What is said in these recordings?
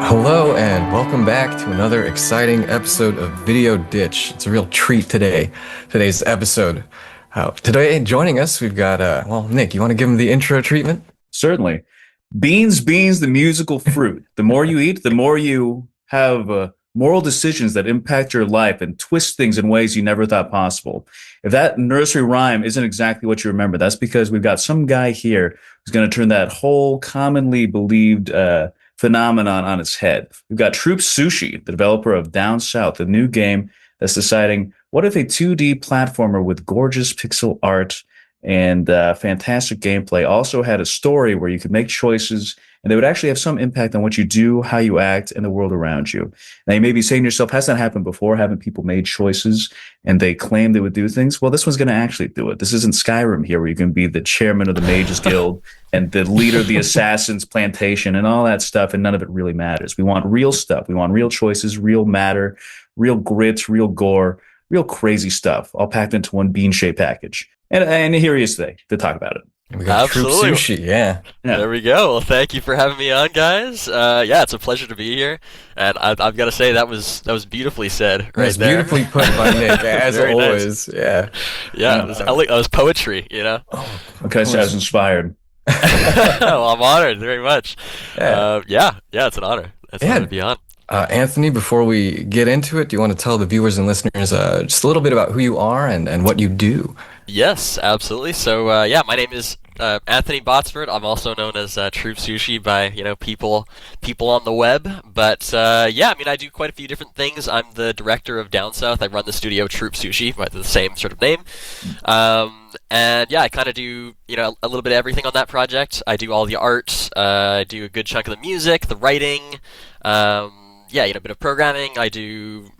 Hello and welcome back to another exciting episode of Video Ditch. It's a real treat today's episode. Today joining us, we've got, Nick, you want to give him the intro treatment? Certainly. Beans, the musical fruit. The more you eat, the more you have moral decisions that impact your life and twist things in ways you never thought possible. If that nursery rhyme isn't exactly what you remember, that's because we've got some guy here who's going to turn that whole commonly believed phenomenon on its head. We've got Troop Sushi, the developer of DownSouth, a new game that's deciding what if a 2D platformer with gorgeous pixel art and fantastic gameplay also had a story where you could make choices and they would actually have some impact on what you do, how you act, and the world around you. Now, you may be saying to yourself, has that happened before? Haven't people made choices and they claim they would do things? Well, this one's going to actually do it. This isn't Skyrim here where you can be the chairman of the Mages Guild and the leader of the Assassin's Plantation and all that stuff, and none of it really matters. We want real stuff. We want real choices, real matter, real grit, real gore, real crazy stuff, all packed into one bean-shaped package. And here he is today to talk about it. We got Absolutely. Troop Sushi, yeah. There we go. Well, thank you for having me on, guys. Yeah, it's a pleasure to be here, and I've got to say that was beautifully said right there. Beautifully put by Nick, as always. Nice. Yeah. Yeah, that was poetry, you know. Oh, okay, so I was inspired. Well, I'm honored very much. Yeah. It's an honor. It's an honor to be on. Anthony, before we get into it, do you want to tell the viewers and listeners just a little bit about who you are and what you do? Yes, absolutely. So, my name is Anthony Botsford. I'm also known as Troop Sushi by people on the web. But I do quite a few different things. I'm the director of DownSouth. I run the studio Troop Sushi by the same sort of name. I kind of do a little bit of everything on that project. I do all the art. I do a good chunk of the music, the writing. A bit of programming. I do,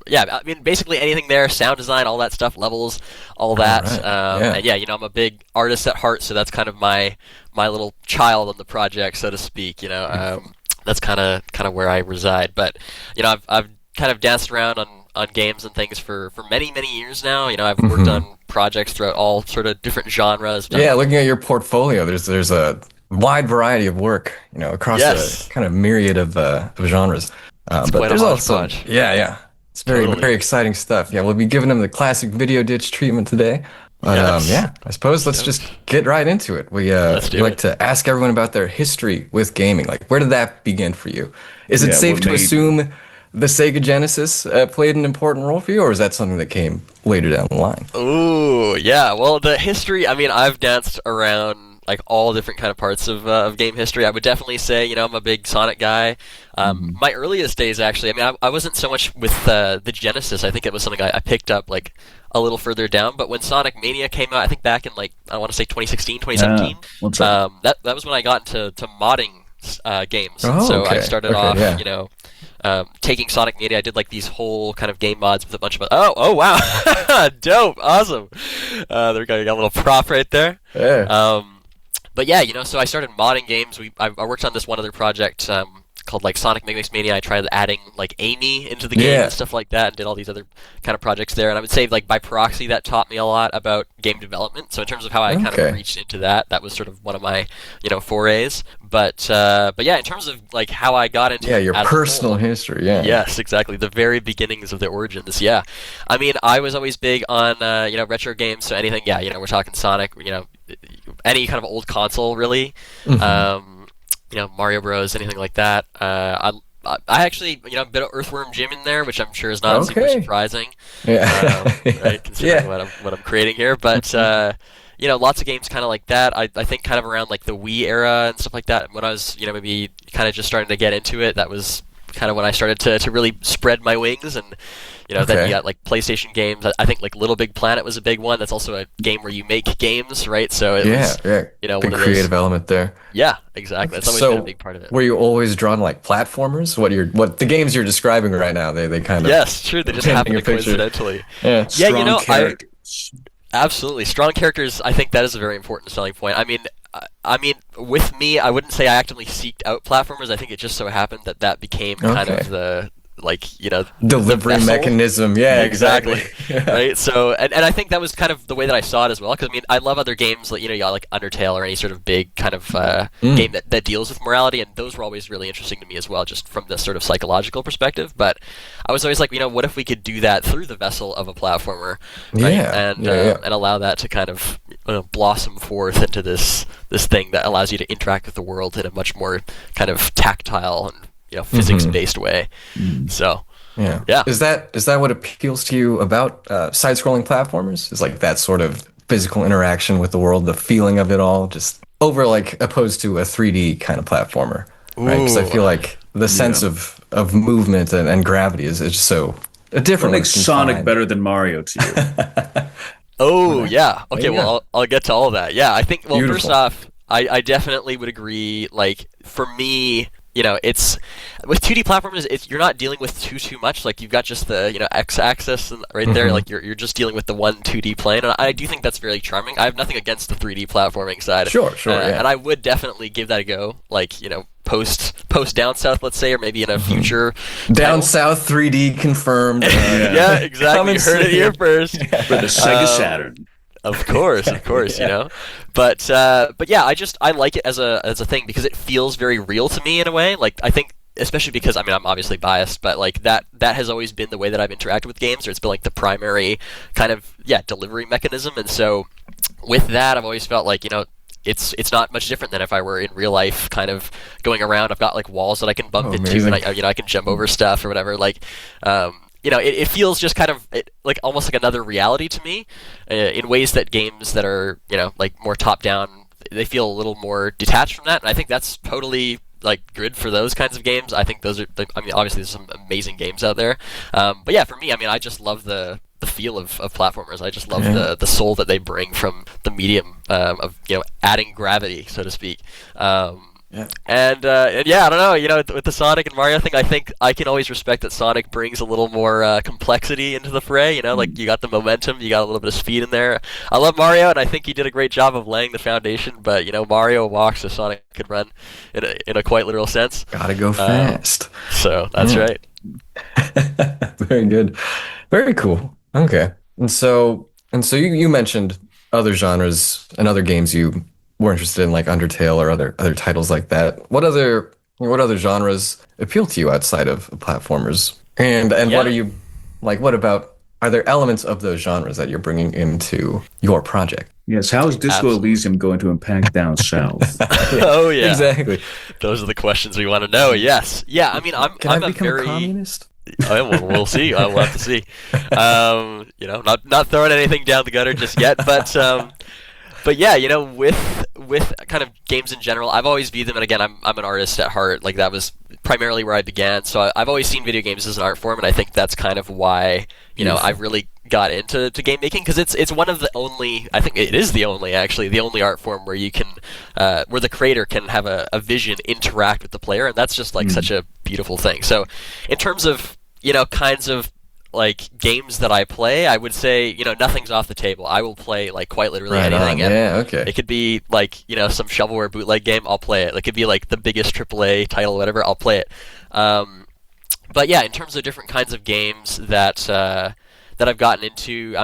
basically anything there, sound design, all that stuff, levels, all that. Right. I'm a big artist at heart, so that's kind of my little child on the project, so to speak. That's kind of where I reside. But I've kind of danced around on games and things for many years now. I've worked on projects throughout all sort of different genres. Yeah, looking at your portfolio, there's a wide variety of work, across a kind of myriad of genres. But there's also, it's very exciting stuff. Yeah, we'll be giving them the classic Video Ditch treatment today. But I suppose let's just get right into it. We like to ask everyone about their history with gaming. Like, where did that begin for you? Is it safe to assume the Sega Genesis played an important role for you, or is that something that came later down the line? Ooh, yeah. Well, the history. I mean, I've danced around like all different kind of parts of game history. I would definitely say, I'm a big Sonic guy. My earliest days, actually, I wasn't so much with the Genesis. I think it was something I picked up like a little further down. But when Sonic Mania came out, I think back in I want to say 2016, 2017, that was when I got into modding games. So I started off, taking Sonic Mania. I did like these whole kind of game mods with a bunch of oh wow, dope, awesome. There we go. You got a little prop right there. Yeah. But yeah, so I started modding games. I worked on this one other project called like Sonic Mania. I tried adding like Amy into the game and stuff like that, and did all these other kind of projects there. And I would say like by proxy that taught me a lot about game development. So in terms of how I kind of reached into that was sort of one of my forays. But yeah, in terms of like how I got into your personal history. Yeah. Yes, exactly. The very beginnings of the origins. Yeah. I mean, I was always big on retro games. So anything. Yeah. We're talking Sonic. Any kind of old console, really. Mario Bros, anything like that. I actually, a bit of Earthworm Jim in there, which I'm sure is not super surprising. Yeah. Right, considering what I'm creating here, but lots of games kind of like that. I think kind of around like the Wii era and stuff like that. When I was, maybe kind of just starting to get into it, that was kind of when I started to really spread my wings and. Then you got like PlayStation games. I think like Little Big Planet was a big one. That's also a game where you make games, right? So it was, big one of creative element there. Yeah, exactly. That's always been a big part of it. Were you always drawn to like platformers? What the games you're describing right now? They kind of true. They just happen to coincidentally. Yeah, strong characters. Absolutely strong characters. I think that is a very important selling point. I mean, with me, I wouldn't say I actively seeked out platformers. I think it just so happened that became kind of like delivery mechanism. Yeah, exactly. Right. So and I think that was kind of the way that I saw it as well, because I mean I love other games like like Undertale or any sort of big kind of game that deals with morality, and those were always really interesting to me as well, just from this sort of psychological perspective. But I was always like, what if we could do that through the vessel of a platformer, right? And allow that to kind of blossom forth into this thing that allows you to interact with the world in a much more kind of tactile and physics-based way. So yeah. Is that what appeals to you about side-scrolling platformers? Is like that sort of physical interaction with the world, the feeling of it all, just over like opposed to a 3D kind of platformer, right? Because I feel like the sense of movement and gravity is just so different. What makes Sonic better than Mario to you? Oh yeah. Okay. Well, I'll get to all that. Yeah, I think. Well, Beautiful. First off, I definitely would agree. Like for me, it's with 2D platformers, you're not dealing with too much. Like you've got just the x-axis and right there. Like you're just dealing with the one 2D plane, and I do think that's very charming. I have nothing against the 3D platforming side. Sure. And I would definitely give that a go. Like post DownSouth, let's say, or maybe in a future DownSouth 3D confirmed. Yeah, exactly. You heard it here first for the Sega Saturn. Of course, But yeah, I like it as a thing because it feels very real to me in a way. Like I think, especially because I'm obviously biased, but like that has always been the way that I've interacted with games, or it's been like the primary kind of delivery mechanism. And so with that, I've always felt like it's not much different than if I were in real life, kind of going around. I've got like walls that I can bump into, and I can jump over stuff or whatever. Like. It feels just kind of like almost like another reality to me, in ways that games that are like more top down, they feel a little more detached from that, and I think that's totally like good for those kinds of games. I think those are obviously there's some amazing games out there, but yeah, for me, I just love the feel of platformers. I just love the soul that they bring from the medium of adding gravity, so to speak. And yeah, I don't know. With the Sonic and Mario thing, I think I can always respect that Sonic brings a little more complexity into the fray. Like you got the momentum, you got a little bit of speed in there. I love Mario, and I think he did a great job of laying the foundation. But Mario walks so Sonic could run in a quite literal sense. Gotta go fast. So that's right. Very good. Very cool. Okay. And so you mentioned other genres and other games you were interested in, like Undertale or other titles like that. What other genres appeal to you outside of platformers? And what are you like? What about, are there elements of those genres that you're bringing into your project? Yes. How is Disco Elysium going to impact Down South? Oh yeah, exactly. Those are the questions we want to know. Yes. Yeah. Can I become a communist? We'll see. We'll have to see. Not throwing anything down the gutter just yet, but yeah, with kind of games in general, I've always viewed them, and again, I'm an artist at heart. Like that was primarily where I began. So I've always seen video games as an art form, and I think that's kind of why I really got into game making, because it's one of the only, I think it is the only art form where you can where the creator can have a vision interact with the player, and that's just like such a beautiful thing. So in terms of kinds of like games that I play, I would say nothing's off the table. I will play like quite literally anything. Yeah, okay. It could be like some shovelware bootleg game, I'll play it. It could be like the biggest AAA title, whatever, I'll play it. But yeah, in terms of different kinds of games that I've gotten into,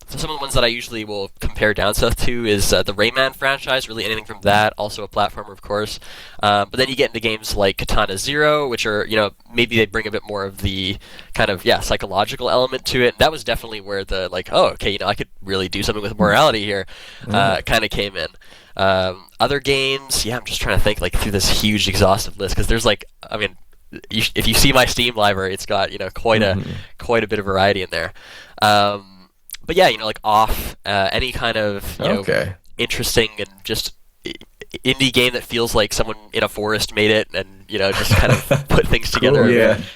some of the ones that I usually will compare DownSouth to is the Rayman franchise, really anything from that, also a platformer, of course. But then you get into games like Katana Zero, which are, maybe they bring a bit more of the kind of, psychological element to it. That was definitely where the, I could really do something with morality here, kind of came in. Other games, I'm just trying to think, through this huge exhaustive list, because there's, if you see my Steam library, it's got, quite a bit of variety in there. But yeah, off any kind of interesting and just indie game that feels like someone in a forest made it, and just kind of put things together.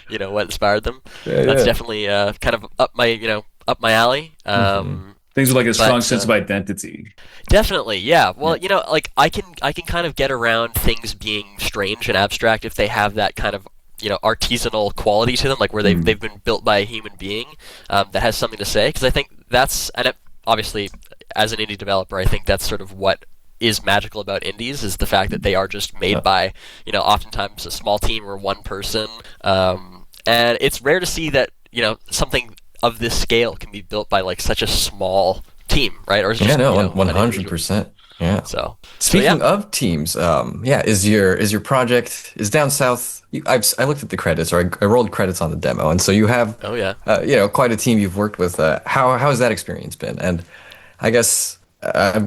Cool, what inspired them. That's definitely kind of up my alley. Things with a strong sense of identity. Definitely, yeah. Well, I can kind of get around things being strange and abstract if they have that kind of artisanal quality to them, like where they've been built by a human being that has something to say. Because I think obviously, as an indie developer, I think that's sort of what is magical about indies, is the fact that they are just made by oftentimes a small team or one person, And it's rare to see that, something of this scale can be built by like such a small team, right? Or is it just, 100%. Yeah. So speaking of teams, is your project is Down South? I looked at the credits, or I rolled credits on the demo, and so you have, quite a team you've worked with. How has that experience been? And I guess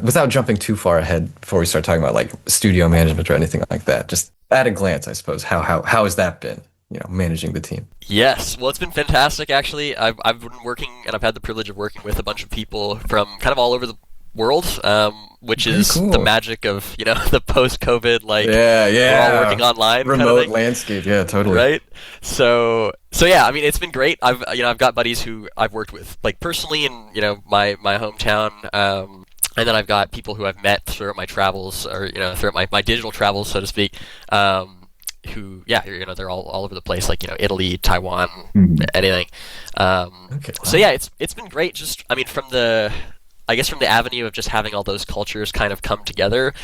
without jumping too far ahead before we start talking about like studio management or anything like that, just at a glance, I suppose, how has that been? Managing the team. Yes, well, it's been fantastic. Actually, I've been working, and I've had the privilege of working with a bunch of people from kind of all over the world, which is cool. The magic of the post-COVID, like we're all working online, remote kind of thing. Landscape, yeah, totally. Right. So yeah, I mean, it's been great. I've got buddies who I've worked with like personally in my hometown. And then I've got people who I've met throughout my travels, or throughout my digital travels, so to speak. Who, they're all over the place, like Italy, Taiwan, anything. Okay. So yeah, it's been great. Just from the avenue of just having all those cultures kind of come together.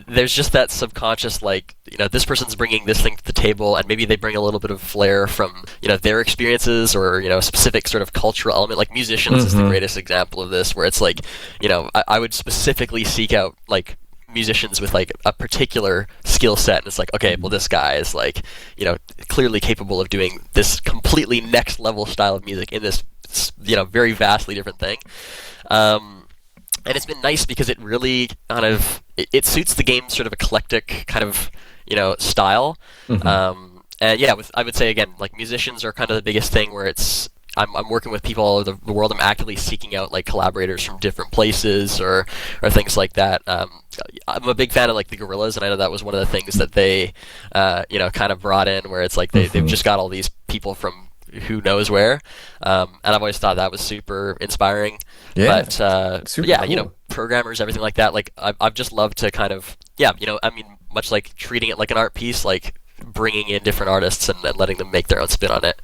There's just that subconscious, like, this person's bringing this thing to the table, and maybe they bring a little bit of flair from, their experiences, or, a specific sort of cultural element. Like musicians is the greatest example of this, where it's like, I would specifically seek out, like, musicians with like a particular skill set, and it's like, okay, well, this guy is like, clearly capable of doing this completely next level style of music in this, very vastly different thing. And it's been nice because it really kind of it suits the game's sort of eclectic kind of style. And yeah, I would say again, like musicians are kind of the biggest thing, where it's I'm working with people all over the world. I'm actively seeking out like collaborators from different places or things like that. I'm a big fan of like the Gorillaz, and I know that was one of the things that they kind of brought in, where it's like they've just got all these people from who knows where, and I've always thought that was super inspiring. Yeah, but super cool. Programmers, everything like that. Like I've just loved to kind of much like treating it like an art piece, like bringing in different artists and letting them make their own spin on it.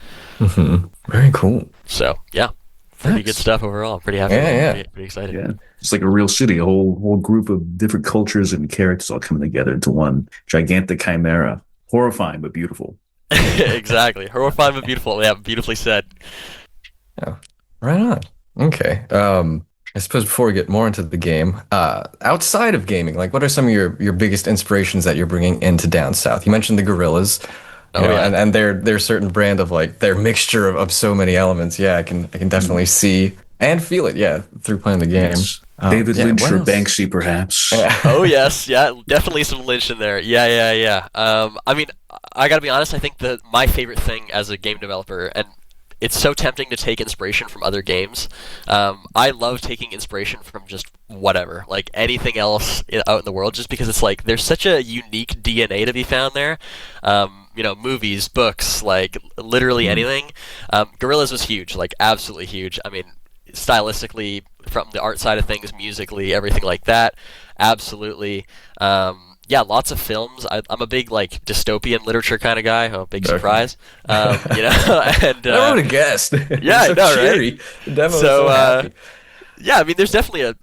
Very cool. So yeah, pretty good stuff overall. I'm pretty happy. Pretty excited. Yeah, it's like a real city, a whole group of different cultures and characters all coming together into one gigantic chimera. Horrifying but beautiful. Exactly, horrifying but beautiful. Yeah, beautifully said. Yeah, right on. Okay. I suppose before we get more into the game, outside of gaming, like what are some of your biggest inspirations that you're bringing into Down South? You mentioned the Gorillaz, and their certain brand of like their mixture of so many elements. Yeah, I can definitely see and feel it. Yeah, through playing the game. Yes. David Lynch or Banksy, perhaps. Oh yes, yeah, definitely some Lynch in there. Yeah. I mean, I gotta be honest. I think that my favorite thing as a game developer, and it's so tempting to take inspiration from other games. I love taking inspiration from just whatever, like anything else out in the world, just because it's like there's such a unique DNA to be found there. Movies, books, like literally anything. Gorillaz was huge, like absolutely huge. I mean, stylistically, from the art side of things, musically, everything like that, absolutely. Yeah, lots of films. I'm a big like dystopian literature kind of guy. Oh, big surprise. And I would have guessed. Yeah, I know, cheery. Right? The demo was so happy. Yeah, I mean, there's definitely a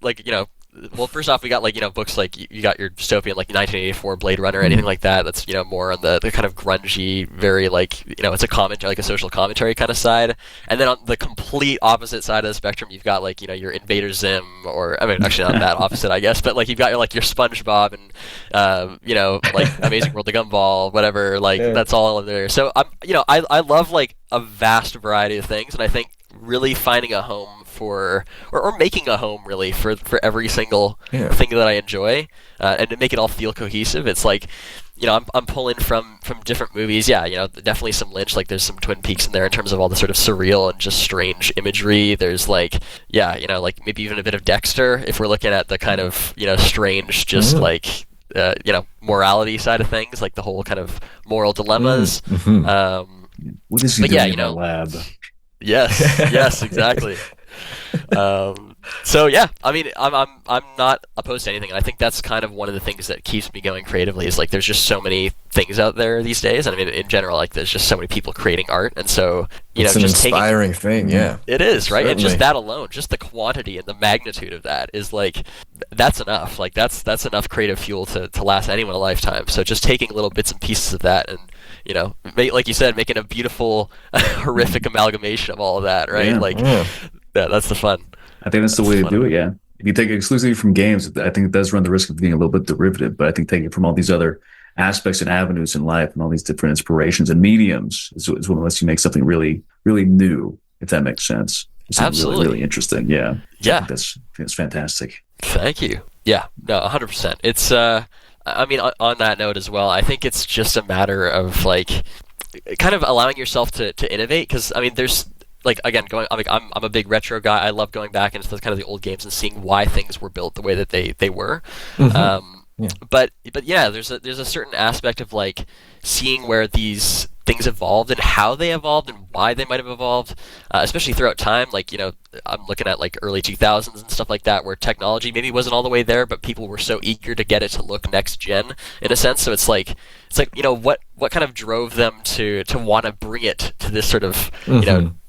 well, first off, we got like books like you got your dystopian like 1984 Blade Runner, anything like that. That's more on the kind of grungy, very like it's a commentary, like a social commentary kind of side. And then on the complete opposite side of the spectrum, you've got like your Invader Zim, or I mean actually not that opposite, I guess, but like you've got your SpongeBob and like Amazing World of Gumball, whatever. Like that's all in there. So I love like a vast variety of things, and I think really finding a home for or making a home really for every single thing that I enjoy, and to make it all feel cohesive. It's like I'm pulling from different movies. Definitely some Lynch, like there's some Twin Peaks in there in terms of all the sort of surreal and just strange imagery. There's like like maybe even a bit of Dexter if we're looking at the kind of strange just like morality side of things, like the whole kind of moral dilemmas. What is he doing in the lab? Yes, exactly. So yeah, I mean, I'm not opposed to anything, and I think that's kind of one of the things that keeps me going creatively. Is like there's just so many things out there these days. I mean, in general, like there's just so many people creating art, and so it's an inspiring thing. Yeah, it is, right? Certainly. And just that alone, just the quantity and the magnitude of that is like that's enough. Like that's enough creative fuel to last anyone a lifetime. So just taking little bits and pieces of that, and like you said, making a beautiful, horrific amalgamation of all of that, right? Yeah. That's the fun. I think that's the way to do it. Yeah. If you take it exclusively from games, I think it does run the risk of being a little bit derivative, but I think taking it from all these other aspects and avenues in life and all these different inspirations and mediums is what lets you make something really, really new, if that makes sense. Absolutely. Really, really interesting. Yeah. Yeah. I think that's fantastic. Thank you. Yeah. No, 100%. It's, I mean, on that note as well, I think it's just a matter of like kind of allowing yourself to innovate. Cause I mean, there's, like again, I'm a big retro guy. I love going back into kind of the old games and seeing why things were built the way that they were. Yeah. But yeah, there's a certain aspect of like seeing where these things evolved and how they evolved and why they might have evolved, especially throughout time. Like I'm looking at like early 2000s and stuff like that, where technology maybe wasn't all the way there, but people were so eager to get it to look next gen in a sense. So it's like what kind of drove them to want to bring it to this sort of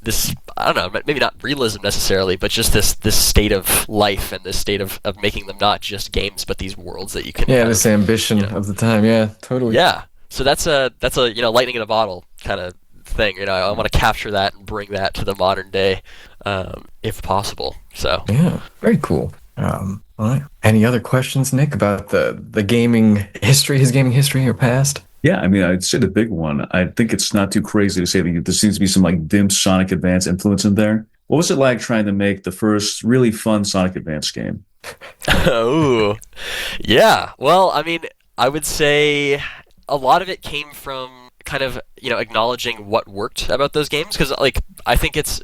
this, I don't know, maybe not realism necessarily, but just this state of life and this state of making them not just games, but these worlds that you can. Yeah, this ambition of the time. Yeah, totally. Yeah. So that's a lightning in a bottle kind of thing. I want to capture that and bring that to the modern day, if possible. So yeah, very cool. All right. Any other questions, Nick, about the gaming history, his gaming history or past? Yeah, I mean, I'd say the big one. I think it's not too crazy to say that there seems to be some like dim Sonic Advance influence in there. What was it like trying to make the first really fun Sonic Advance game? Oh, yeah. Well, I mean, I would say a lot of it came from kind of acknowledging what worked about those games, because like I think it's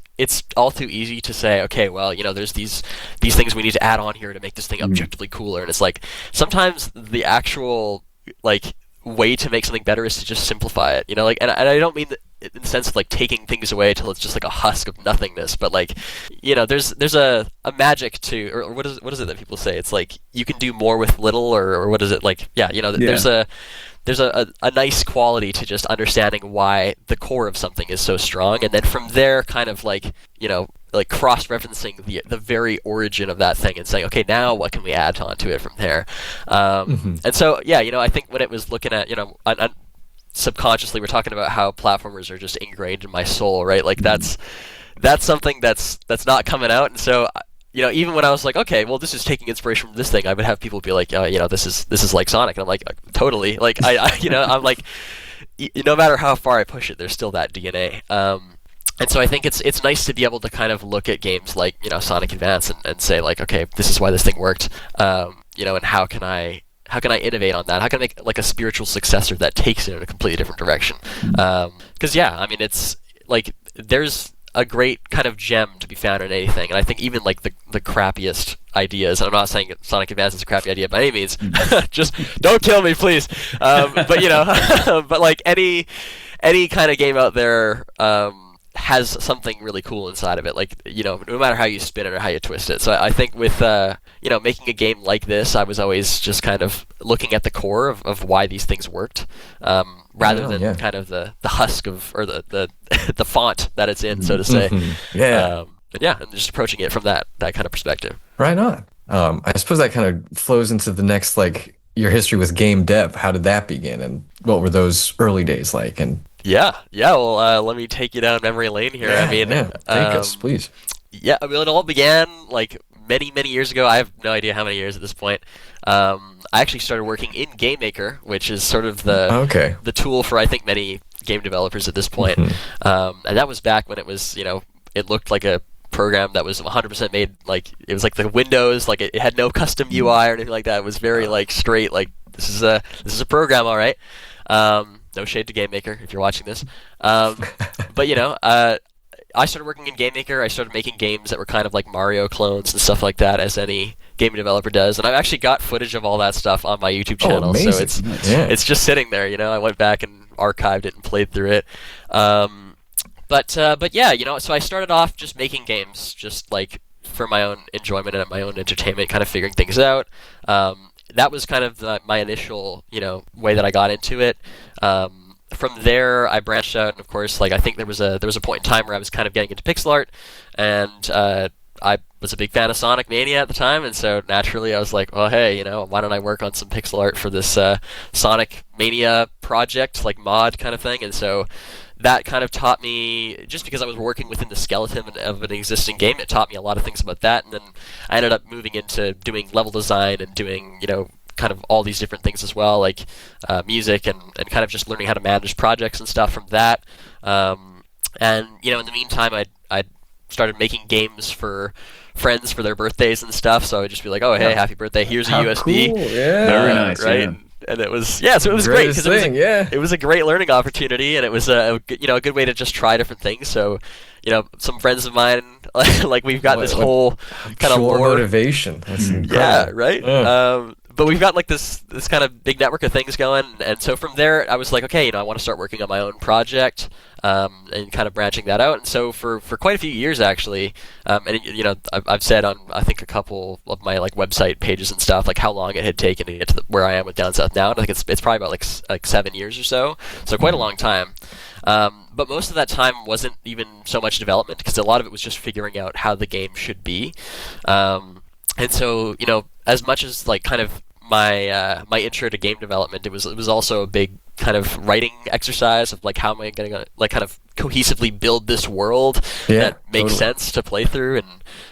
all too easy to say, okay, well, there's these things we need to add on here to make this thing objectively cooler, and it's like sometimes the actual like way to make something better is to just simplify it, and I don't mean that in the sense of like taking things away till it's just like a husk of nothingness, but like there's a magic to, or what is it that people say, it's like you can do more with little, or what is it, like there's a nice quality to just understanding why the core of something is so strong, and then from there kind of like like cross-referencing the very origin of that thing and saying, okay, now what can we add onto it from there? And so yeah, I think when it was looking at subconsciously we're talking about how platformers are just ingrained in my soul, right? Like that's something that's not coming out, and so even when I was like, okay, well, this is taking inspiration from this thing, I would have people be like, this is like Sonic, and I'm like, totally, like I I'm like, no matter how far I push it, there's still that DNA. And so I think it's nice to be able to kind of look at games like Sonic Advance and say like, okay, this is why this thing worked, and how can I innovate on that? How can I make like a spiritual successor that takes it in a completely different direction? Because yeah, I mean, it's like there's a great kind of gem to be found in anything, and I think even like the crappiest ideas, and I'm not saying Sonic Advance is a crappy idea by any means, just don't kill me, please. But but like any kind of game out there has something really cool inside of it, like no matter how you spin it or how you twist it. So I think with making a game like this, I was always just kind of looking at the core of why these things worked, rather than kind of the husk of, or the the font that it's in, so to say. But yeah, and just approaching it from that kind of perspective. Right on. I suppose that kind of flows into the next, like your history with game dev. How did that begin, and what were those early days like? And yeah. Well, let me take you down memory lane here. I mean, take us, please. Yeah, I mean, it all began like many years ago. I have no idea how many years at this point. I actually started working in Game Maker, which is sort of the tool for I think many game developers at this point. And that was back when it was it looked like a program that was 100% made, like it was like the Windows, like it had no custom UI or anything like that. It was very like straight, like this is a program, all right. No shade to Game Maker if you're watching this, but I started working in Game Maker. I started making games that were kind of like Mario clones and stuff like that, as any game developer does. And I've actually got footage of all that stuff on my YouTube channel, so it's just sitting there. I went back and archived it and played through it. But yeah, so I started off just making games, just like for my own enjoyment and my own entertainment, kind of figuring things out. that was kind of my initial, way that I got into it. From there, I branched out, and of course, like I think there was a point in time where I was kind of getting into pixel art, and I was a big fan of Sonic Mania at the time, and so naturally I was like, well, hey, why don't I work on some pixel art for this Sonic Mania project, like mod kind of thing, and so that kind of taught me, just because I was working within the skeleton of an existing game, it taught me a lot of things about that, and then I ended up moving into doing level design and doing, kind of all these different things as well, like music and kind of just learning how to manage projects and stuff from that. And, in the meantime, I started making games for friends for their birthdays and stuff, so I would just be like, oh, hey, happy birthday, here's a USB. Cool. Yeah. Very nice, right? yeah. And it was, so it was great, because it was a great learning opportunity, and it was a good way to just try different things. So, some friends of mine, like we've got this whole kind of motivation. That's incredible. Yeah, right? But we've got like this kind of big network of things going, and so from there I was like, okay, I want to start working on my own project, and kind of branching that out. And so for quite a few years actually, and I've said on I think a couple of my like website pages and stuff, like how long it had taken to get to where I am with DownSouth now, and I think it's probably about like 7 years or so quite a long time. But most of that time wasn't even so much development, because a lot of it was just figuring out how the game should be. And so, as much as like kind of my intro to game development, it was also a big kind of writing exercise of like, how am I going to like kind of cohesively build this world that makes sense to play through, and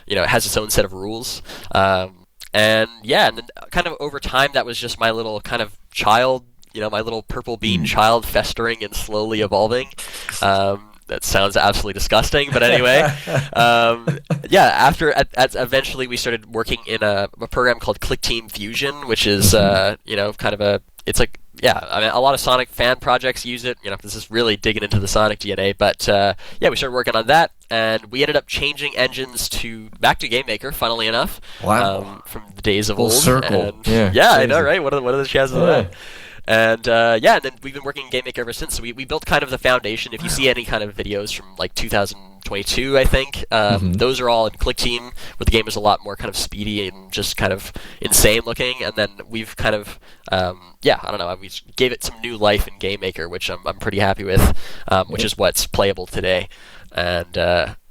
it has its own set of rules. And then kind of over time, that was just my little kind of child, my little purple bean child festering and slowly evolving. That sounds absolutely disgusting, but anyway, after eventually we started working in a program called Click Team Fusion, which is kind of a lot of Sonic fan projects use it. This is really digging into the Sonic DNA, but we started working on that, and we ended up changing engines back to GameMaker, funnily enough. Wow. From the days of Full old. circle. And, I know, right? What are the chances of that? And and then we've been working in GameMaker ever since. So we built kind of the foundation. If you see any kind of videos from like 2022, I think, those are all in Click Team, where the game is a lot more kind of speedy and just kind of insane looking. And then we've kind of, we gave it some new life in GameMaker, which I'm pretty happy with, which is what's playable today. And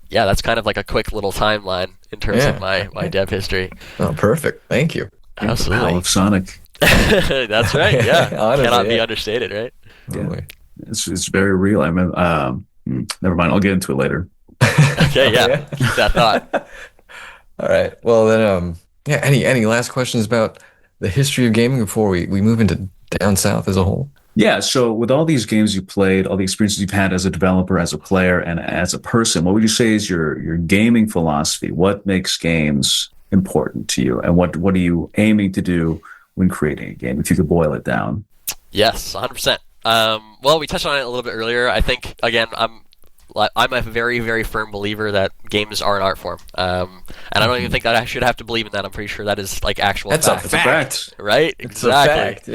that's kind of like a quick little timeline in terms of my dev history. Oh, perfect. Thank you. Absolutely. The power of Sonic. That's right. Yeah, honestly, cannot be understated, right? Yeah. It's very real. I remember. Never mind. I'll get into it later. Okay. Yeah. Keep that thought. All right. Well then, Any last questions about the history of gaming before we move into Down South as a whole? Yeah. So with all these games you played, all the experiences you've had as a developer, as a player, and as a person, what would you say is your gaming philosophy? What makes games important to you, and what are you aiming to do when creating a game, if you could boil it down? Yes, 100%. Well, we touched on it a little bit earlier. I think, again, I'm a very, very firm believer that games are an art form. And I don't even think that I should have to believe in that. I'm pretty sure that is like actual fact. That's a fact. Right? It's exactly. a fact,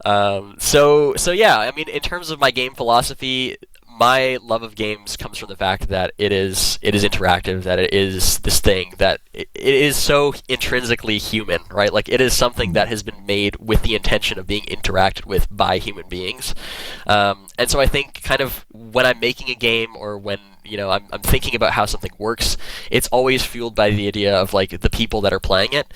yeah. So I mean, in terms of my game philosophy, my love of games comes from the fact that it is interactive, that it is this thing, that it is so intrinsically human, right? Like, it is something that has been made with the intention of being interacted with by human beings. And so I think kind of when I'm making a game, or when I'm thinking about how something works, it's always fueled by the idea of like the people that are playing it.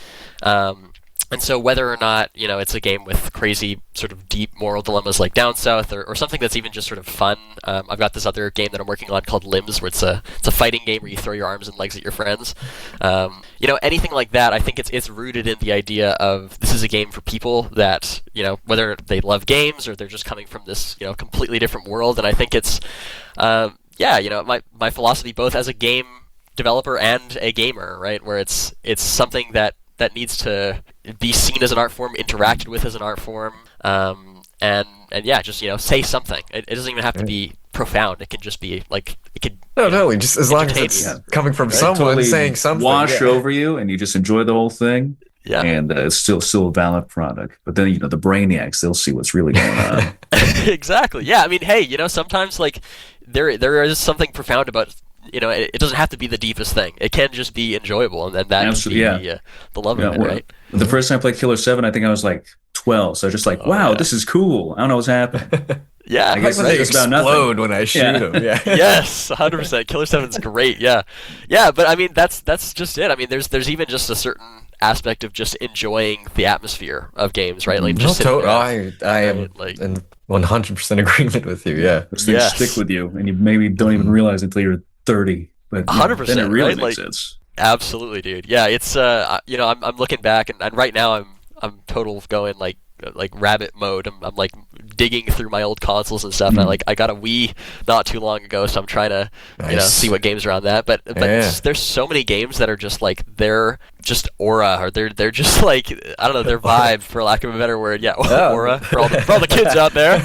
And so whether or not, it's a game with crazy sort of deep moral dilemmas like Down South, or something that's even just sort of fun. I've got this other game that I'm working on called Limbs, where it's a fighting game where you throw your arms and legs at your friends. Anything like that, I think it's rooted in the idea of this is a game for people that, whether they love games or they're just coming from this, completely different world. And I think it's, my philosophy both as a game developer and a gamer, right, where it's something that needs to be seen as an art form, interacted with as an art form, just say something. It doesn't even have to be profound. It can just be like it could. No, just as long as it's coming from someone totally saying something. Wash over you, and you just enjoy the whole thing. Yeah, and it's still a valid product. But then the brainiacs, they'll see what's really going on. Exactly. Yeah, I mean, hey, sometimes like there is something profound about. It doesn't have to be the deepest thing. It can just be enjoyable, and then that can be the love of it, right? The first time I played Killer 7, I think I was like 12. So just like, wow, this is cool. I don't know what's happening. Yeah, I guess they it's about explode nothing. when I shoot them. Yeah. Yes, 100%. Killer 7's great. Yeah, yeah. But I mean, that's just it. I mean, there's even just a certain aspect of just enjoying the atmosphere of games, right? Like just I am like in 100% agreement with you. Yeah. Those things stick with you, and you maybe don't even realize it until you're 30. But 100%, then it really right? makes sense. Absolutely, dude. Yeah, it's I'm looking back, and right now I'm total going like rabbit mode. I'm like digging through my old consoles and stuff. And I got a Wii not too long ago, so I'm trying to see what games are on that. But there's so many games that are just like they're just aura, or they're just like, I don't know, their vibe, for lack of a better word. Yeah, aura for all the kids out there.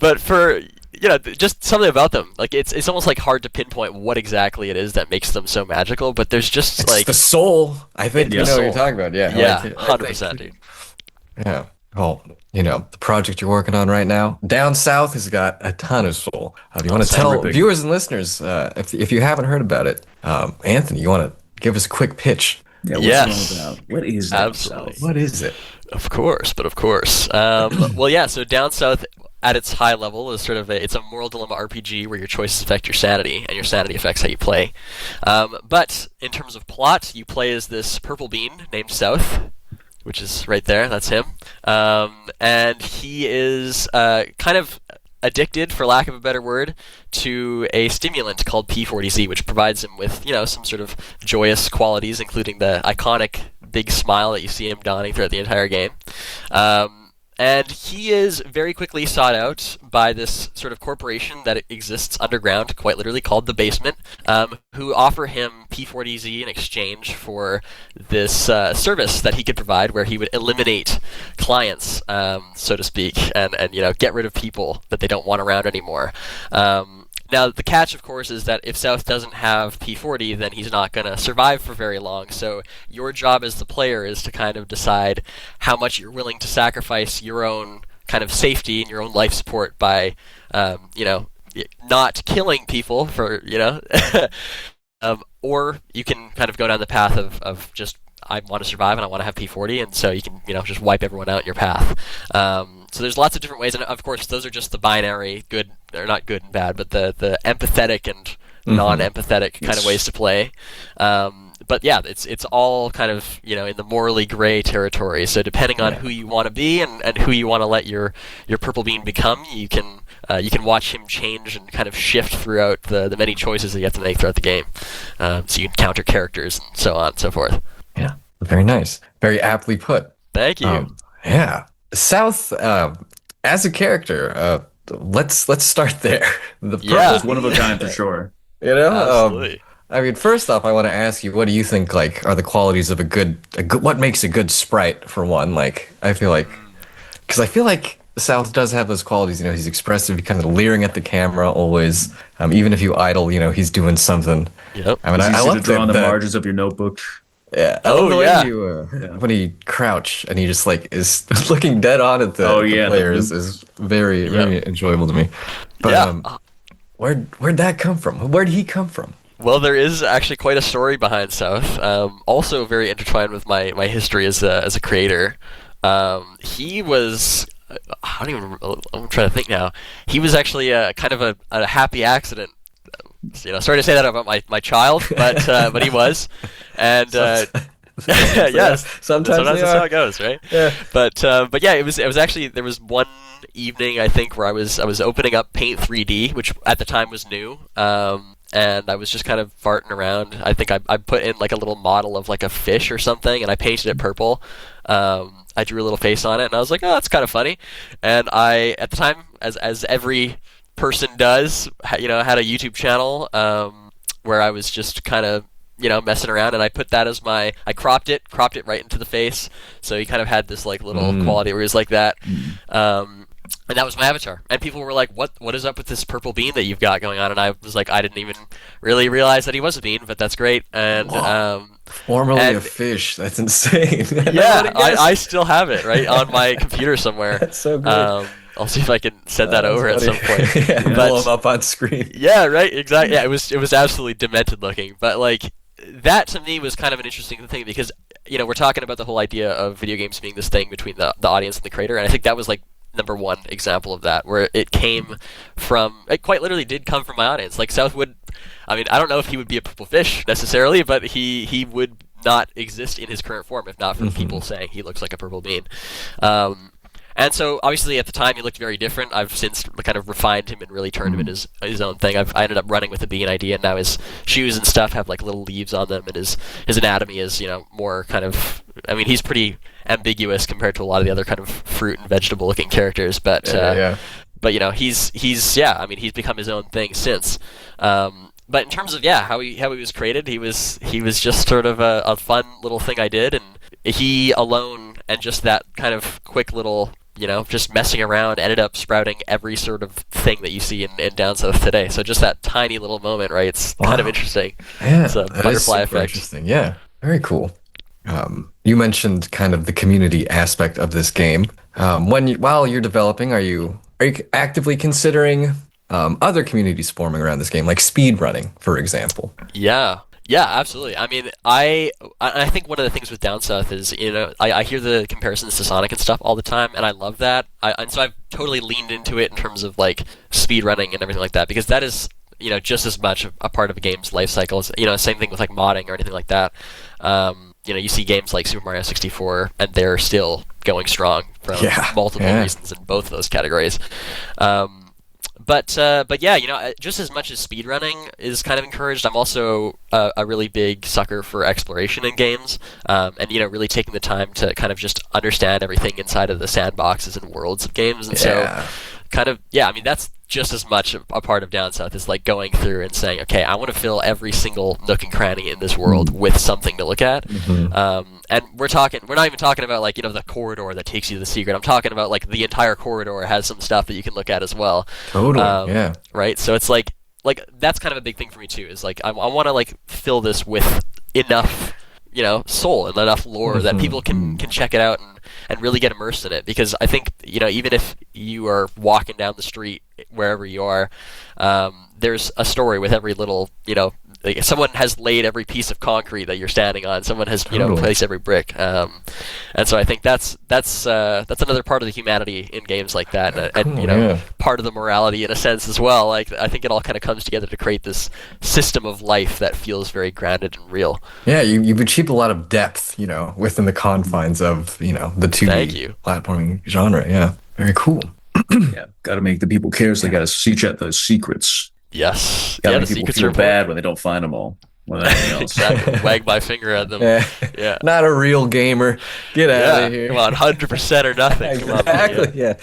But for just something about them. Like it's almost like hard to pinpoint what exactly it is that makes them so magical. But there's just it's like the soul. I think you know what you're talking about. Yeah. Yeah, 100%, dude. Yeah. Well, the project you're working on right now, Down South, has got a ton of soul. You want to tell viewers and listeners, if you haven't heard about it, Anthony, you want to give us a quick pitch? Yeah. What's it all about? What is Down South? What is it? Of course. Well, yeah. So Down South, at its high level, is sort of it's a moral dilemma RPG where your choices affect your sanity, and your sanity affects how you play. But in terms of plot, you play as this purple bean named South, which is right there. That's him. And he is kind of addicted, for lack of a better word, to a stimulant called P40Z, which provides him with, some sort of joyous qualities, including the iconic big smile that you see him donning throughout the entire game. And he is very quickly sought out by this sort of corporation that exists underground, quite literally, called The Basement, who offer him P40Z in exchange for this service that he could provide, where he would eliminate clients, so to speak, and get rid of people that they don't want around anymore. Now, the catch, of course, is that if South doesn't have P40, then he's not going to survive for very long. So your job as the player is to kind of decide how much you're willing to sacrifice your own kind of safety and your own life support by, not killing people for, or you can kind of go down the path of just, I want to survive and I want to have P40, and so you can, just wipe everyone out in your path. So there's lots of different ways, and of course those are just the binary good, or not good and bad, but the empathetic and non-empathetic kind of ways to play. But yeah, it's all kind of in the morally gray territory. So depending on who you want to be and who you want to let your purple bean become, you can watch him change and kind of shift throughout the many choices that you have to make throughout the game. So you can counter characters and so on and so forth. Yeah, very nice, very aptly put. Thank you. Yeah, South as a character. Let's start there. The purple's one of a kind for sure. Absolutely. I mean, first off, I want to ask you, what do you think are the qualities of a good what makes a good sprite, for one? Like, I feel like South does have those qualities. He's expressive, kind of leering at the camera always. Even if you idle, he's doing something. Yep. I mean, I love to draw on the margins of your notebook. Yeah. When he crouch and he just is looking dead on at the players is very very enjoyable to me. But where'd that come from? Where'd he come from? Well, there is actually quite a story behind South. Also very intertwined with my history as a creator. He was, I'm trying to think now. He was actually kind of a happy accident. Sorry to say that about my child, but he was, and yes, sometimes that's how it goes, right? Yeah. But yeah, it was actually, there was one evening, I think, where I was opening up Paint 3D, which at the time was new, and I was just kind of farting around. I think I put in a little model of a fish or something, and I painted it purple. I drew a little face on it, and I was like, oh, that's kind of funny. And I, at the time, as every person does, had a YouTube channel where I was just kind of messing around, and I put that as I cropped it right into the face, so he kind of had this little quality where he was like that, and that was my avatar. And people were like, what is up with this purple bean that you've got going on? And I was like, I didn't even really realize that he was a bean, but that's great. And formerly a fish. That's insane. Yeah, I still have it right on my computer somewhere. That's so good. I'll see if I can send that over at some point. Yeah, blow him up on screen. Yeah, right. Exactly. Yeah, it was absolutely demented looking, but that to me was kind of an interesting thing because we're talking about the whole idea of video games being this thing between the audience and the creator, and I think that was like number one example of that, where it quite literally did come from my audience. Like Southwood, I mean, I don't know if he would be a purple fish necessarily, but he would not exist in his current form if not for people saying he looks like a purple bean. And so, obviously, at the time, he looked very different. I've since kind of refined him and really turned him into his own thing. I ended up running with the bean idea, and now his shoes and stuff have like little leaves on them, and his anatomy is more kind of. I mean, he's pretty ambiguous compared to a lot of the other kind of fruit and vegetable looking characters, but he's I mean, he's become his own thing since. But in terms of how he was created, he was just sort of a fun little thing I did, and he alone and just that kind of quick little just messing around ended up sprouting every sort of thing that you see in DownSouth today. So just that tiny little moment, right? It's kind of interesting. Yeah, it's a butterfly effect. Interesting. Yeah, very cool. You mentioned kind of the community aspect of this game. While you're developing, are you actively considering other communities forming around this game, like speed running, for example? Yeah, absolutely. I mean, I think one of the things with DownSouth is, I hear the comparisons to Sonic and stuff all the time, and I love that. And so I've totally leaned into it in terms of like speed running and everything like that, because that is just as much a part of a game's life cycle as same thing with like modding or anything like that. You see games like Super Mario 64, and they're still going strong for multiple reasons in both of those categories. But yeah, just as much as speedrunning is kind of encouraged, I'm also a really big sucker for exploration in games, and really taking the time to kind of just understand everything inside of the sandboxes and worlds of games, and so kind of I mean, that's just as much a part of DownSouth is like going through and saying, okay, I want to fill every single nook and cranny in this world with something to look at. And we're not even talking about like the corridor that takes you to the secret. I'm talking about like the entire corridor has some stuff that you can look at as well. Totally. Right. So it's like that's kind of a big thing for me too. Is like I want to like fill this with enough soul and enough lore that people can check it out and really get immersed in it, because I think even if you are walking down the street wherever you are, there's a story with every little like someone has laid every piece of concrete that you're standing on. Someone has placed every brick, and so I think that's another part of the humanity in games like that, and part of the morality in a sense as well. Like I think it all kind of comes together to create this system of life that feels very grounded and real. Yeah, you've achieved a lot of depth, within the confines of the 2D platforming genre. Yeah, very cool. Yeah, got to make the people care, so they got to seek out those secrets. Yes. Got to make people feel bad when they don't find them all. Exactly. Wag my finger at them. Yeah. Not a real gamer. Get out of here. Come on, 100% or nothing. Exactly. Yeah.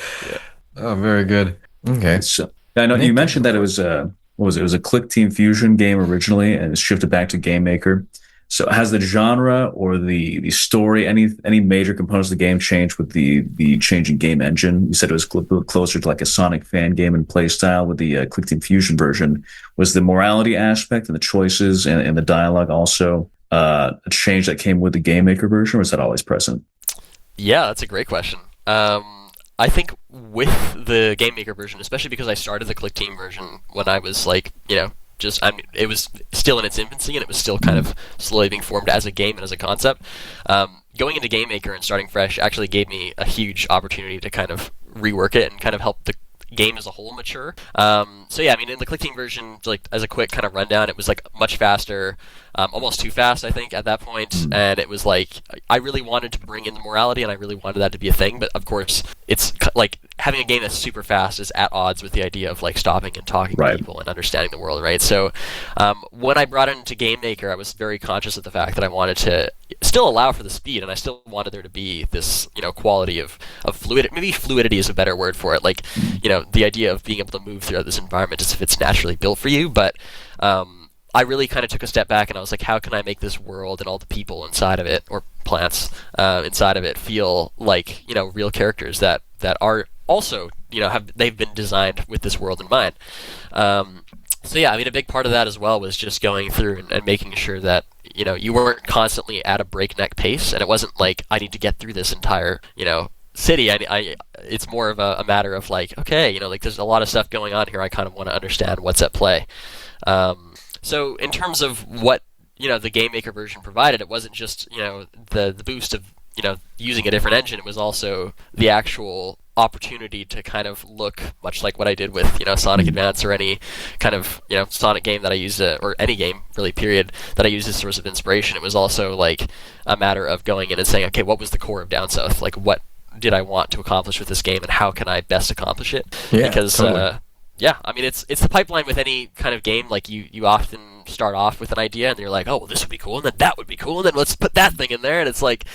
Oh, very good. Okay. So I know you mentioned that it was it was a Click Team Fusion game originally, and it's shifted back to Game Maker. So has the genre or the story, any major components of the game changed with the changing game engine? You said it was closer to like a Sonic fan game and play style with the Click Team Fusion version. Was the morality aspect and the choices and the dialogue also a change that came with the Game Maker version, or was that always present? Yeah, that's a great question. I think with the Game Maker version, especially because I started the Click Team version when I was like, it was still in its infancy, and it was still kind of slowly being formed as a game and as a concept. Going into Game Maker and starting fresh actually gave me a huge opportunity to kind of rework it and kind of help the game as a whole mature. So yeah, I mean, in the Click Team version, like as a quick kind of rundown, it was like much faster, almost too fast, I think, at that point. And it was like I really wanted to bring in the morality, and I really wanted that to be a thing. But of course, it's like having a game that's super fast is at odds with the idea of like stopping and talking to people and understanding the world, right? So when I brought it into Game Maker, I was very conscious of the fact that I wanted to still allow for the speed, and I still wanted there to be this quality of fluidity. Maybe fluidity is a better word for it. Like the idea of being able to move throughout this environment as if it's naturally built for you. But I really kind of took a step back, and I was like, how can I make this world and all the people inside of it, or plants inside of it, feel like real characters that are also they've been designed with this world in mind. So yeah, I mean, a big part of that as well was just going through and making sure that you weren't constantly at a breakneck pace, and it wasn't like I need to get through this entire city. It's more of a matter of like, okay, like there's a lot of stuff going on here. I kind of want to understand what's at play. So in terms of what the Game Maker version provided. It wasn't just the boost of using a different engine. It was also the actual opportunity to kind of look much like what I did with Sonic Advance or any kind of Sonic game that I used, or any game really period that I used as a source of inspiration. It was also like a matter of going in and saying, okay, what was the core of DownSouth? Like, what did I want to accomplish with this game, and how can I best accomplish it? Yeah, because totally. I mean, it's the pipeline with any kind of game. Like, you often start off with an idea, and you're like, oh, well, this would be cool, and then that would be cool, and then let's put that thing in there, and it's like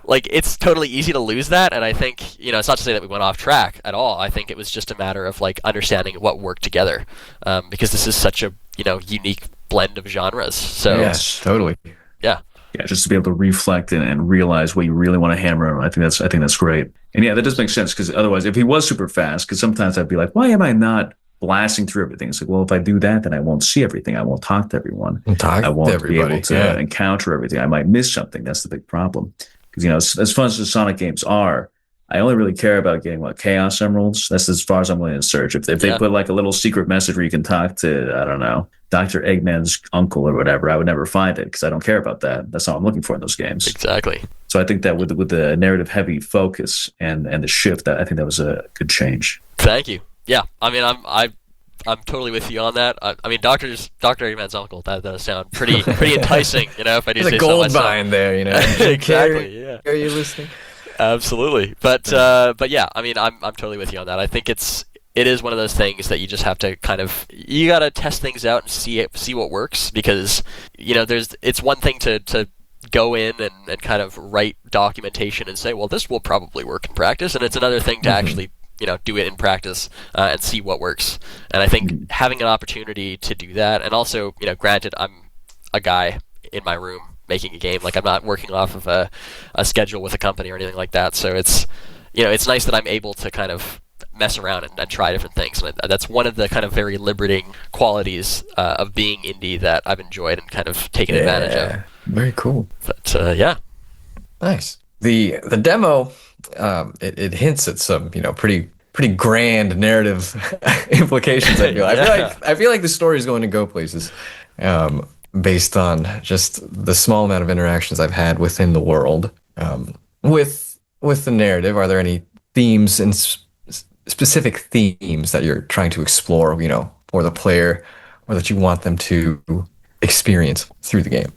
it's totally easy to lose that. And I think, it's not to say that we went off track at all. I think it was just a matter of like understanding what worked together, because this is such a unique blend of genres. So yes, totally. Yeah. Yeah, just to be able to reflect and realize what you really want to hammer on. I think that's great. And yeah, that does make sense, because otherwise, if he was super fast, because sometimes I'd be like, why am I not blasting through everything? It's like, well, if I do that, then I won't see everything. I won't talk to everyone. I won't be able to encounter everything. I might miss something. That's the big problem. Because as fun as the Sonic games are, I only really care about getting Chaos Emeralds. That's as far as I'm willing to search. If they put like a little secret message where you can talk to, I don't know, Dr. Eggman's uncle or whatever, I would never find it, because I don't care about that. That's not what I'm looking for in those games. Exactly. So I think that with the narrative heavy focus and the shift, I think that was a good change. Thank you. Yeah, I mean, I'm totally with you on that. I mean, Dr. Eggman's uncle, that does sound pretty enticing, if I do say so myself. There's a gold mine there, Exactly, yeah. Are you listening? Absolutely. But yeah, I mean, I'm totally with you on that. I think it is one of those things that you just have to you got to test things out and see what works, because it's one thing to go in and kind of write documentation and say, well, this will probably work in practice, and it's another thing to actually do it in practice and see what works. And I think having an opportunity to do that, and also, granted, I'm a guy in my room making a game. Like, I'm not working off of a schedule with a company or anything like that. So it's, it's nice that I'm able to kind of mess around and try different things. And that's one of the kind of very liberating qualities of being indie that I've enjoyed and kind of taken advantage of. Very cool. But yeah. Nice. The demo, it hints at some, pretty grand narrative implications. I feel like the story is going to go places, based on just the small amount of interactions I've had within the world. With the narrative, are there any themes and specific themes that you're trying to explore, for the player, or that you want them to experience through the game?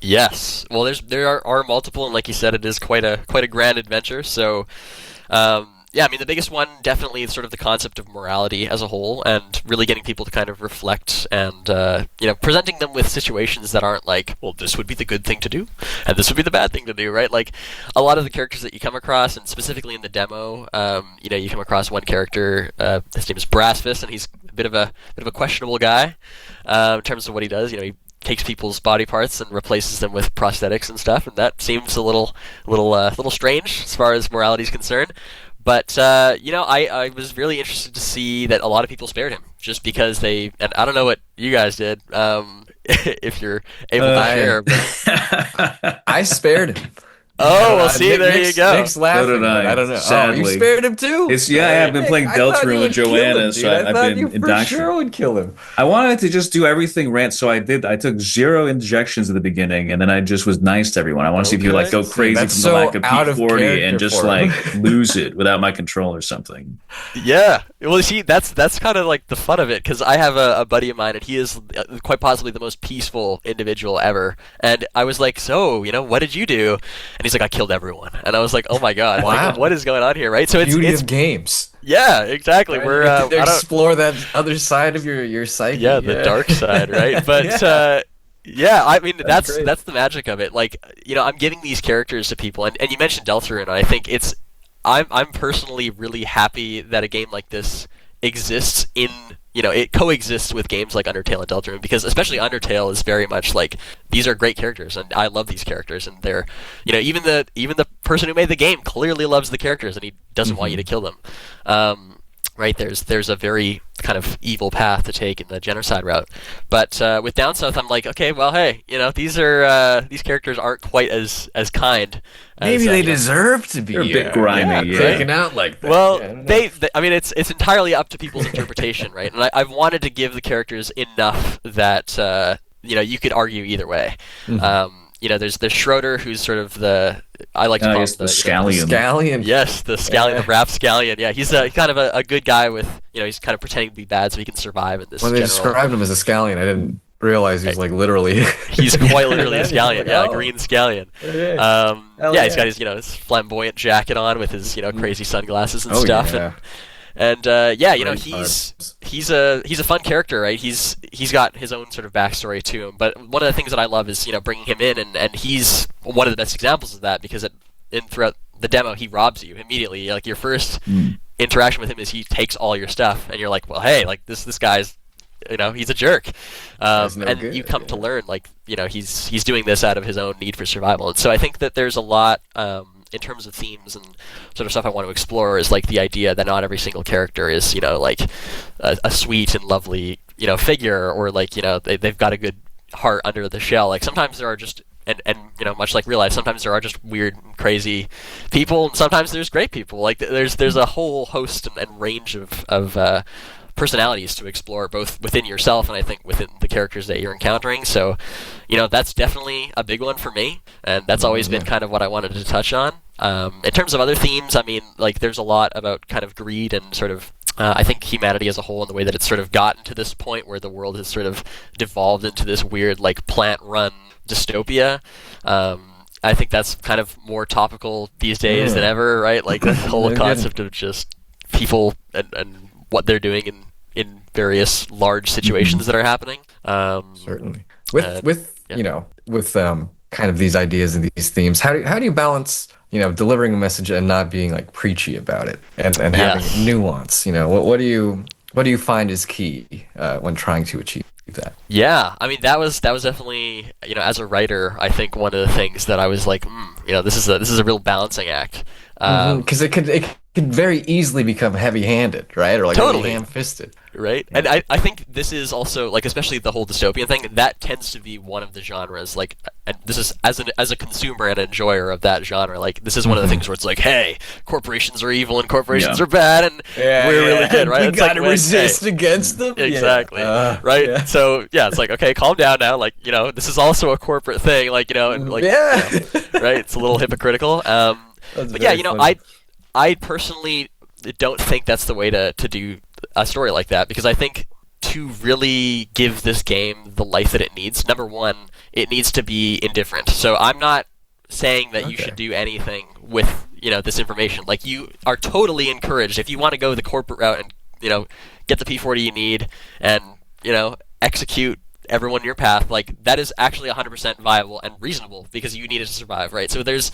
Yes. Well, there are multiple, and like you said, it is quite a grand adventure. So, yeah, I mean, the biggest one, definitely sort of the concept of morality as a whole, and really getting people to kind of reflect and, presenting them with situations that aren't like, well, this would be the good thing to do, and this would be the bad thing to do, right? Like, a lot of the characters that you come across, and specifically in the demo, you come across one character, his name is Brassfist, and he's a bit of a questionable guy, in terms of what he does. He takes people's body parts and replaces them with prosthetics and stuff, and that seems a little strange as far as morality is concerned. But, I was really interested to see that a lot of people spared him, just because and I don't know what you guys did, if you're able to share. But I spared him. Oh, well, see, there you go. Nick's laughing, So did I. I don't know. Sadly. Oh, you spared him too? I've been playing Deltarune with Joanna, so I've been indoctrinated. Sure would kill him. I wanted to just do everything rant, so I did. I took 0 injections at the beginning, and then I just was nice to everyone. I want to see if you go crazy from the lack of P40 and just lose it without my control or something. Yeah, well, see, that's kind of like the fun of it, because I have a buddy of mine, and he is quite possibly the most peaceful individual ever. And I was like, so, what did you do? And he's like, I killed everyone. And I was like, oh my god, wow. Like, what is going on here, right? So it's beauty of games. Yeah, exactly. Right? We're explore that other side of your psyche. Yeah, the dark side, right? But I mean, that's the magic of it. Like, I'm giving these characters to people, and you mentioned Deltarune, and I think I'm personally really happy that a game like this exists it coexists with games like Undertale and Deltarune, because especially Undertale is very much like, these are great characters, and I love these characters, and they're, even the person who made the game clearly loves the characters, and he doesn't want you to kill them. Right, there's a very kind of evil path to take in the genocide route, but with DownSouth, I'm like, okay, well, hey, these characters aren't quite as kind. Maybe they deserve to be. They're a bit grimy, taken out like that. Well, I mean, it's entirely up to people's interpretation, right? And I've wanted to give the characters enough that you could argue either way. Mm-hmm. There's Schroeder, who's sort of I like to call him the scallion. Scallion. Yes, the scallion, the rap scallion. Yeah, he's kind of a good guy with, he's kind of pretending to be bad so he can survive in this. When they described him as a scallion, I didn't realize he was like literally. He's quite literally a scallion. Yeah, a green scallion. He's got his flamboyant jacket on with his crazy sunglasses and stuff. Yeah. And he's a fun character, right? He's got his own sort of backstory to him. But one of the things that I love is bringing him in, and he's one of the best examples of that because throughout the demo he robs you immediately. Like your first interaction with him is he takes all your stuff, and you're like, well, hey, like this guy's he's a jerk, and you come to learn he's doing this out of his own need for survival. And so I think that there's a lot. In terms of themes and sort of stuff I want to explore is like the idea that not every single character is like a sweet and lovely figure, or like they've got a good heart under the shell. Like sometimes there are just and much like real life, sometimes there are just weird and crazy people, and sometimes there's great people. Like there's a whole host and range of personalities to explore, both within yourself and I think within the characters that you're encountering. So that's definitely a big one for me, and that's always been kind of what I wanted to touch on. In terms of other themes, I mean, like there's a lot about kind of greed and sort of I think humanity as a whole, and the way that it's sort of gotten to this point where the world has sort of devolved into this weird like plant-run dystopia. I think that's kind of more topical these days than ever, right? Like the whole concept of just people and what they're doing in various large situations that are happening. Certainly. With kind of these ideas and these themes, how do you balance delivering a message and not being like preachy about it and having nuance? What do you find is key when trying to achieve that? Yeah, I mean that was definitely as a writer, I think one of the things that I was like, this is a real balancing act. Because it could very easily become heavy-handed, right? Or like totally ham-fisted. Right? Yeah. And I think this is also, like, especially the whole dystopian thing, that tends to be one of the genres, like, and this is, as a consumer and enjoyer of that genre, like, this is one of the things where it's like, hey, corporations are evil and corporations are bad, and we're really good, right? You gotta resist against them. Exactly. Right? Yeah. So, it's like, okay, calm down now, like, this is also a corporate thing, like, and like, right? It's a little hypocritical. But yeah, I personally don't think that's the way to do a story like that, because I think to really give this game the life that it needs, number one, it needs to be indifferent. So I'm not saying that you should do anything with this information. Like, you are totally encouraged if you want to go the corporate route and get the P40 you need and execute everyone in your path, like that is actually 100% viable and reasonable because you need it to survive, right? So there's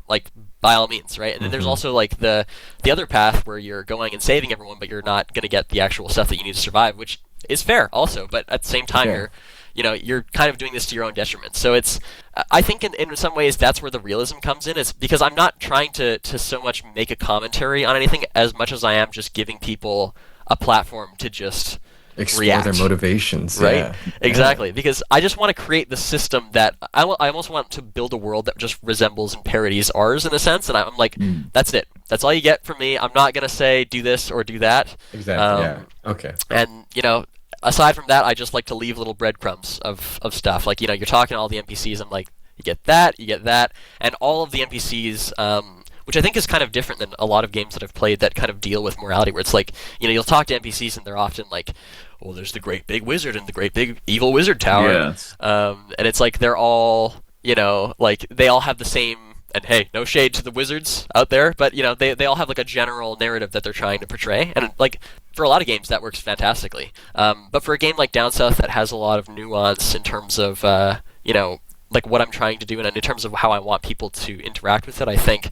like by all means, right? And then there's also like the other path where you're going and saving everyone, but you're not going to get the actual stuff that you need to survive, which is fair also. But at the same time, you're kind of doing this to your own detriment. So it's, I think in some ways that's where the realism comes in, is because I'm not trying to so much make a commentary on anything as much as I am just giving people a platform to just explore their motivations, right? Exactly, because I just want to create the system that I almost want to build a world that just resembles and parodies ours in a sense, and I'm like, that's it. That's all you get from me. I'm not gonna say do this or do that. Exactly. Okay. And aside from that, I just like to leave little breadcrumbs of stuff. Like you're talking to all the NPCs. I'm like, you get that, and all of the NPCs. Which I think is kind of different than a lot of games that I've played that kind of deal with morality, where it's like, you'll talk to NPCs and they're often like, well, there's the great big wizard and the great big evil wizard tower. Yes. And it's like they're all, like they all have the same, and hey, no shade to the wizards out there, but they all have like a general narrative that they're trying to portray. And like for a lot of games that works fantastically. But for a game like DownSouth that has a lot of nuance in terms of, like what I'm trying to do and in terms of how I want people to interact with it, I think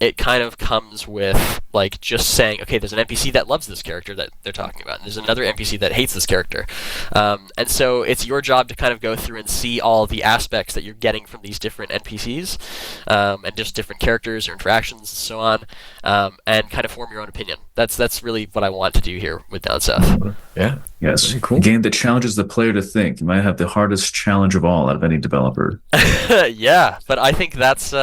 it kind of comes with like just saying, okay, there's an NPC that loves this character that they're talking about, and there's another NPC that hates this character. And so it's your job to kind of go through and see all the aspects that you're getting from these different NPCs and just different characters or interactions and so on, and kind of form your own opinion. That's really what I want to do here with DownSouth. Yeah. Yes. Very cool. A game that challenges the player to think. You might have the hardest challenge of all out of any developer. Yeah, but I think that's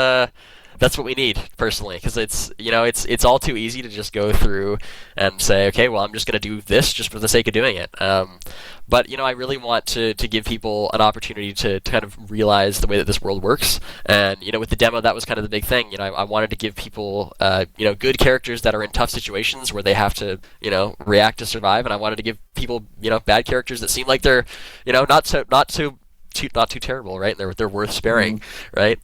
That's what we need personally, because it's all too easy to just go through and say, okay, well, I'm just going to do this just for the sake of doing it. But I really want to give people an opportunity to kind of realize the way that this world works. And with the demo, that was kind of the big thing. I wanted to give people good characters that are in tough situations where they have to react to survive, and I wanted to give people bad characters that seem like they're not too terrible, right? They're worth sparing, right?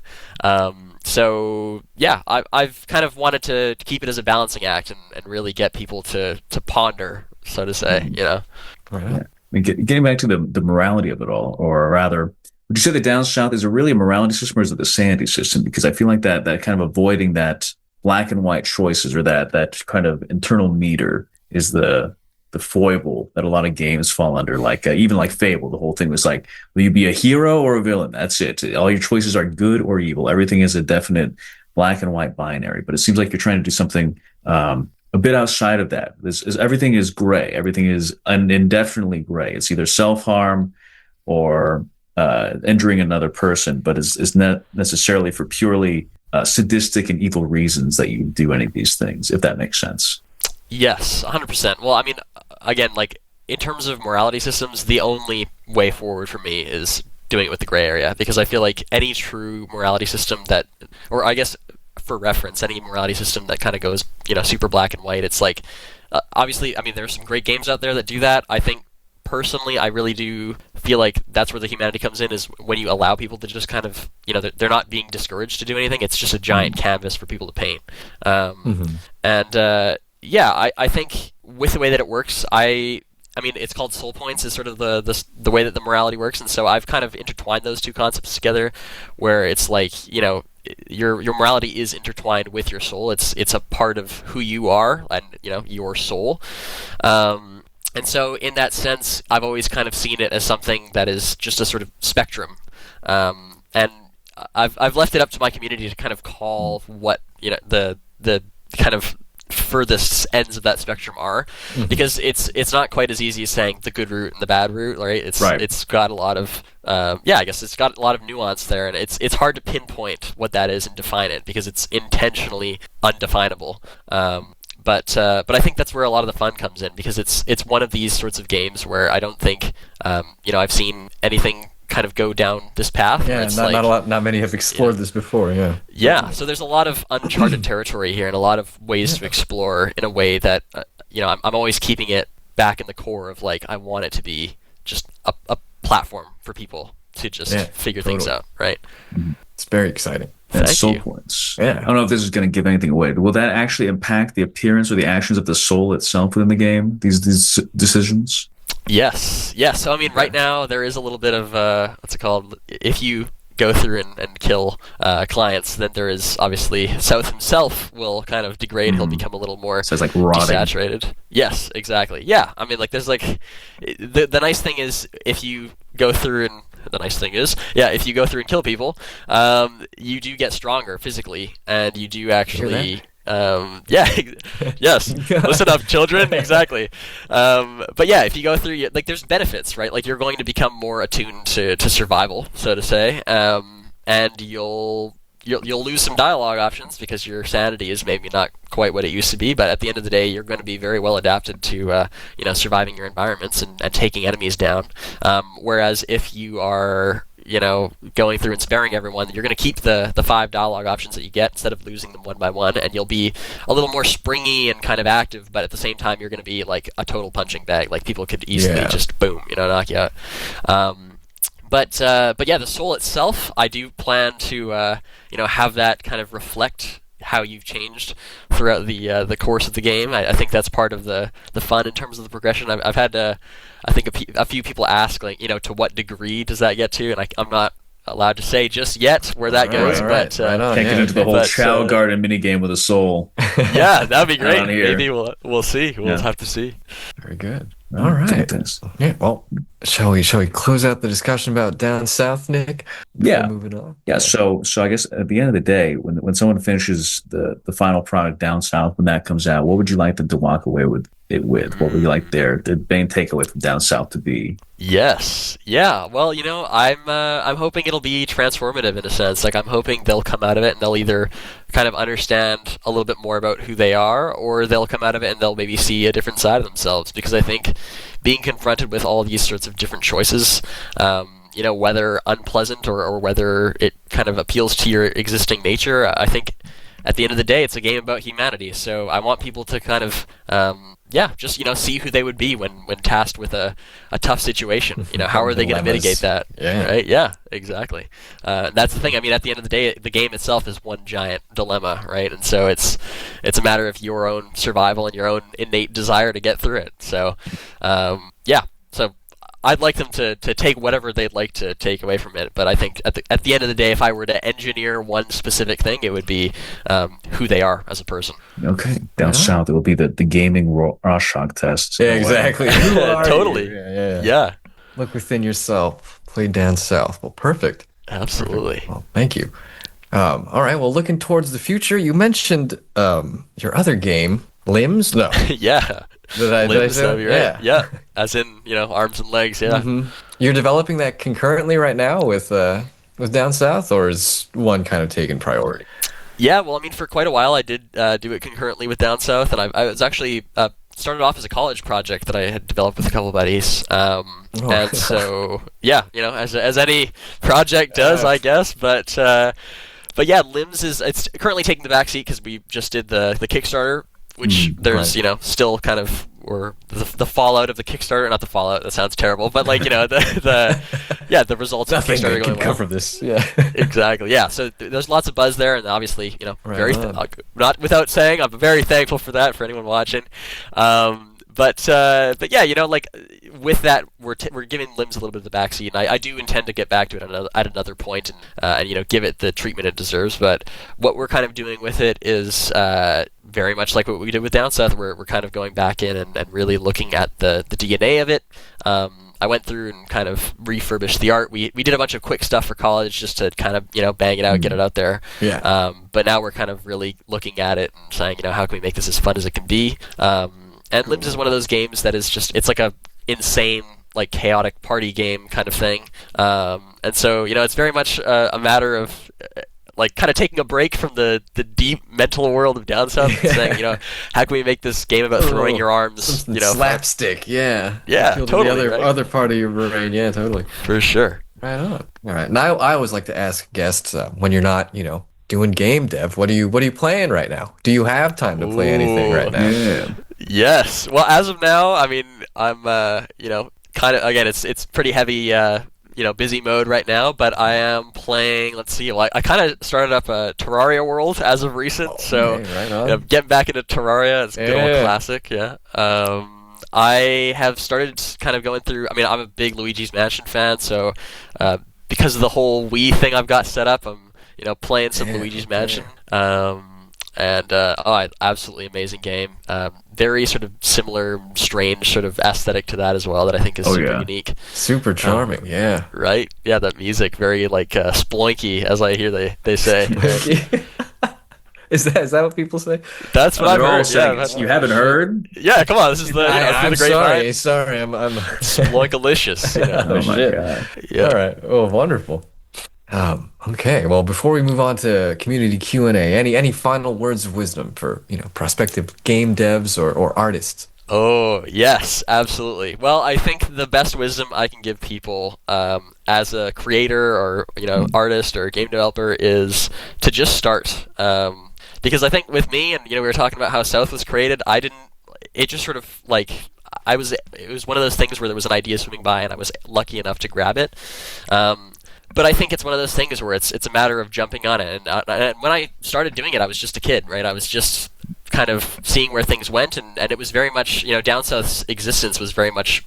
So yeah, I've kind of wanted to keep it as a balancing act and really get people to ponder, so to say, Right. Yeah. I mean, getting back to the morality of it all, or rather, would you say the Down South is it really a morality system, or is it the sanity system? Because I feel like that kind of avoiding that black and white choices, or that kind of internal meter, is the foible that a lot of games fall under. Like even like Fable, the whole thing was like, will you be a hero or a villain? That's it. All your choices are good or evil. Everything is a definite black and white binary. But it seems like you're trying to do something a bit outside of that. Everything is gray. Everything is indefinitely gray. It's either self-harm or injuring another person, but it's not necessarily for purely sadistic and evil reasons that you do any of these things, if that makes sense. Yes, 100%. Well, I mean, again, like, in terms of morality systems, the only way forward for me is doing it with the gray area, because I feel like any true morality system that, or I guess for reference, any morality system that kind of goes, super black and white, it's like, obviously, I mean, there's some great games out there that do that. I think, personally, I really do feel like that's where the humanity comes in, is when you allow people to just kind of, they're not being discouraged to do anything. It's just a giant canvas for people to paint. And, yeah, I think with the way that it works, I mean, it's called soul points, is sort of the way that the morality works, and so I've kind of intertwined those two concepts together, where it's like, your morality is intertwined with your soul. It's a part of who you are, and your soul. And so in that sense, I've always kind of seen it as something that is just a sort of spectrum. And I've left it up to my community to kind of call what the kind of furthest ends of that spectrum are, because it's not quite as easy as saying the good route and the bad route, right? It's got a lot of I guess it's got a lot of nuance there, and it's hard to pinpoint what that is and define it, because it's intentionally undefinable. But I think that's where a lot of the fun comes in, because it's one of these sorts of games where I don't think I've seen anything kind of go down this path. Yeah, not many have explored this before. Yeah. So there's a lot of uncharted territory here, and a lot of ways to explore in a way that I'm always keeping it back in the core of, like, I want it to be just a platform for people to just figure things out. Right. It's very exciting. And soul points. Yeah. I don't know if this is going to give anything away, but will that actually impact the appearance or the actions of the soul itself within the game? These decisions. Yes. So I mean, right now there is a little bit of what's it called? If you go through and kill clients, then there is obviously South himself will kind of degrade. He'll become a little more so it's like rotting. Desaturated. Yes, exactly. Yeah. I mean, like, there's like the nice thing is, if you go through and if you go through and kill people, you do get stronger physically, and you do actually. Yes. Listen up, children. Exactly. But yeah, if you go through, like, there's benefits, right? Like, you're going to become more attuned to survival, so to say, and you'll lose some dialogue options, because your sanity is maybe not quite what it used to be. But at the end of the day, you're going to be very well adapted to surviving your environments and taking enemies down. Whereas if you are going through and sparing everyone, you're going to keep the 5 dialogue options that you get instead of losing them one by one, and you'll be a little more springy and kind of active, but at the same time, you're going to be like a total punching bag. Like, people could easily just boom, knock you out. But yeah, the soul itself, I do plan to have that kind of reflect how you've changed throughout the course of the game. I think that's part of the fun in terms of the progression. I've had I think a few people ask, like, to what degree does that get to, and I'm not allowed to say just yet where that goes, but can't get into the whole Chow Garden minigame with a soul. Yeah, that'd be great. Maybe we'll see. We'll have to see. Very good. All right. Yeah. Well, shall we close out the discussion about Down South, Nick? Yeah. Moving on. Yeah. So I guess at the end of the day, when someone finishes the final product Down South, when that comes out, what would you like them to walk away with it with? What would you like the main takeaway from Down South to be? Yes. Yeah. Well, I'm hoping it'll be transformative in a sense. Like I'm hoping they'll come out of it and they'll either kind of understand a little bit more about who they are, or they'll come out of it and they'll maybe see a different side of themselves. Because I think being confronted with all these sorts of different choices, whether unpleasant or whether it kind of appeals to your existing nature, I think at the end of the day, it's a game about humanity. So I want people to kind of, just see who they would be when tasked with a tough situation. How are they going to mitigate that? Yeah. Right? Yeah, exactly. That's the thing. I mean, at the end of the day, the game itself is one giant dilemma, right? And so it's a matter of your own survival and your own innate desire to get through it. So, So I'd like them to take whatever they'd like to take away from it, but I think at the end of the day, if I were to engineer one specific thing, it would be who they are as a person. Okay, Down South, it will be the gaming Rorschach test. Yeah, exactly. Who are Totally. you? Yeah. Look within yourself. Play Down South. Well, perfect. Absolutely. Perfect. Well, thank you. All right. Well, looking towards the future, you mentioned your other game, Limbs. No. Yeah. Did I say? Right? Yeah. As in, arms and legs. Yeah. Mm-hmm. You're developing that concurrently right now with Down South, or is one kind of taking priority? Yeah. Well, I mean, for quite a while, I did do it concurrently with Down South, and I was actually started off as a college project that I had developed with a couple of buddies. And so, as any project does, I guess. But yeah, Limbs it's currently taking the backseat because we just did the Kickstarter. Which there's, still kind of, or the fallout of the Kickstarter, not the fallout, that sounds terrible, but like, the results of the Kickstarter going well. Cover this. Yeah. Exactly. Yeah. So there's lots of buzz there, and obviously, not without saying, I'm very thankful for that for anyone watching. But yeah, with that, we're giving Limbs a little bit of the backseat, and I do intend to get back to it at another point and give it the treatment it deserves. But what we're kind of doing with it is very much like what we did with Down South. We're kind of going back in and really looking at the DNA of it. I went through and kind of refurbished the art. We did a bunch of quick stuff for college just to kind of bang it out, get it out there. Yeah. But now we're kind of really looking at it and saying how can we make this as fun as it can be. And Limbs is one of those games that is just, it's like a insane, like chaotic party game kind of thing. And so, it's very much a matter of like kind of taking a break from the deep mental world of Down South and saying, how can we make this game about throwing your arms, slapstick, yeah. Yeah, totally. The other part of your brain, yeah, totally. For sure. Right on. All right. Now I always like to ask guests when you're not, doing game dev, what are you playing right now? Do you have time to play anything right now? Yeah. Yes. Well, as of now, I mean, I'm kind of, again, it's pretty heavy busy mode right now, but I am playing, let's see, I kind of started up a Terraria world as of recent, right on. Getting back into Terraria, it's a good old classic, yeah. I have started kind of going through, I mean, I'm a big Luigi's Mansion fan, so because of the whole Wii thing I've got set up, I'm playing some Luigi's Mansion. Absolutely amazing game. Very sort of similar, strange sort of aesthetic to that as well that I think is super unique. Super charming, yeah. Right? Yeah, that music, very like sploinky, as I hear they say. Is that what people say? That's what I've heard. Yeah, you haven't heard? Yeah, come on. This is the I'm the great sorry. I'm sploinkalicious. Oh my god. Yeah. All right. Oh, wonderful. Okay, well, before we move on to community Q&A, any final words of wisdom for, prospective game devs or artists? Oh, yes, absolutely. Well, I think the best wisdom I can give people as a creator or, artist or game developer is to just start. Because I think with me, and, we were talking about how South was created, it just sort of, like, it was one of those things where there was an idea swimming by and I was lucky enough to grab it. But I think it's one of those things where it's a matter of jumping on it. And when I started doing it, I was just a kid, right? I was just kind of seeing where things went, and it was very much, Down South's existence was very much,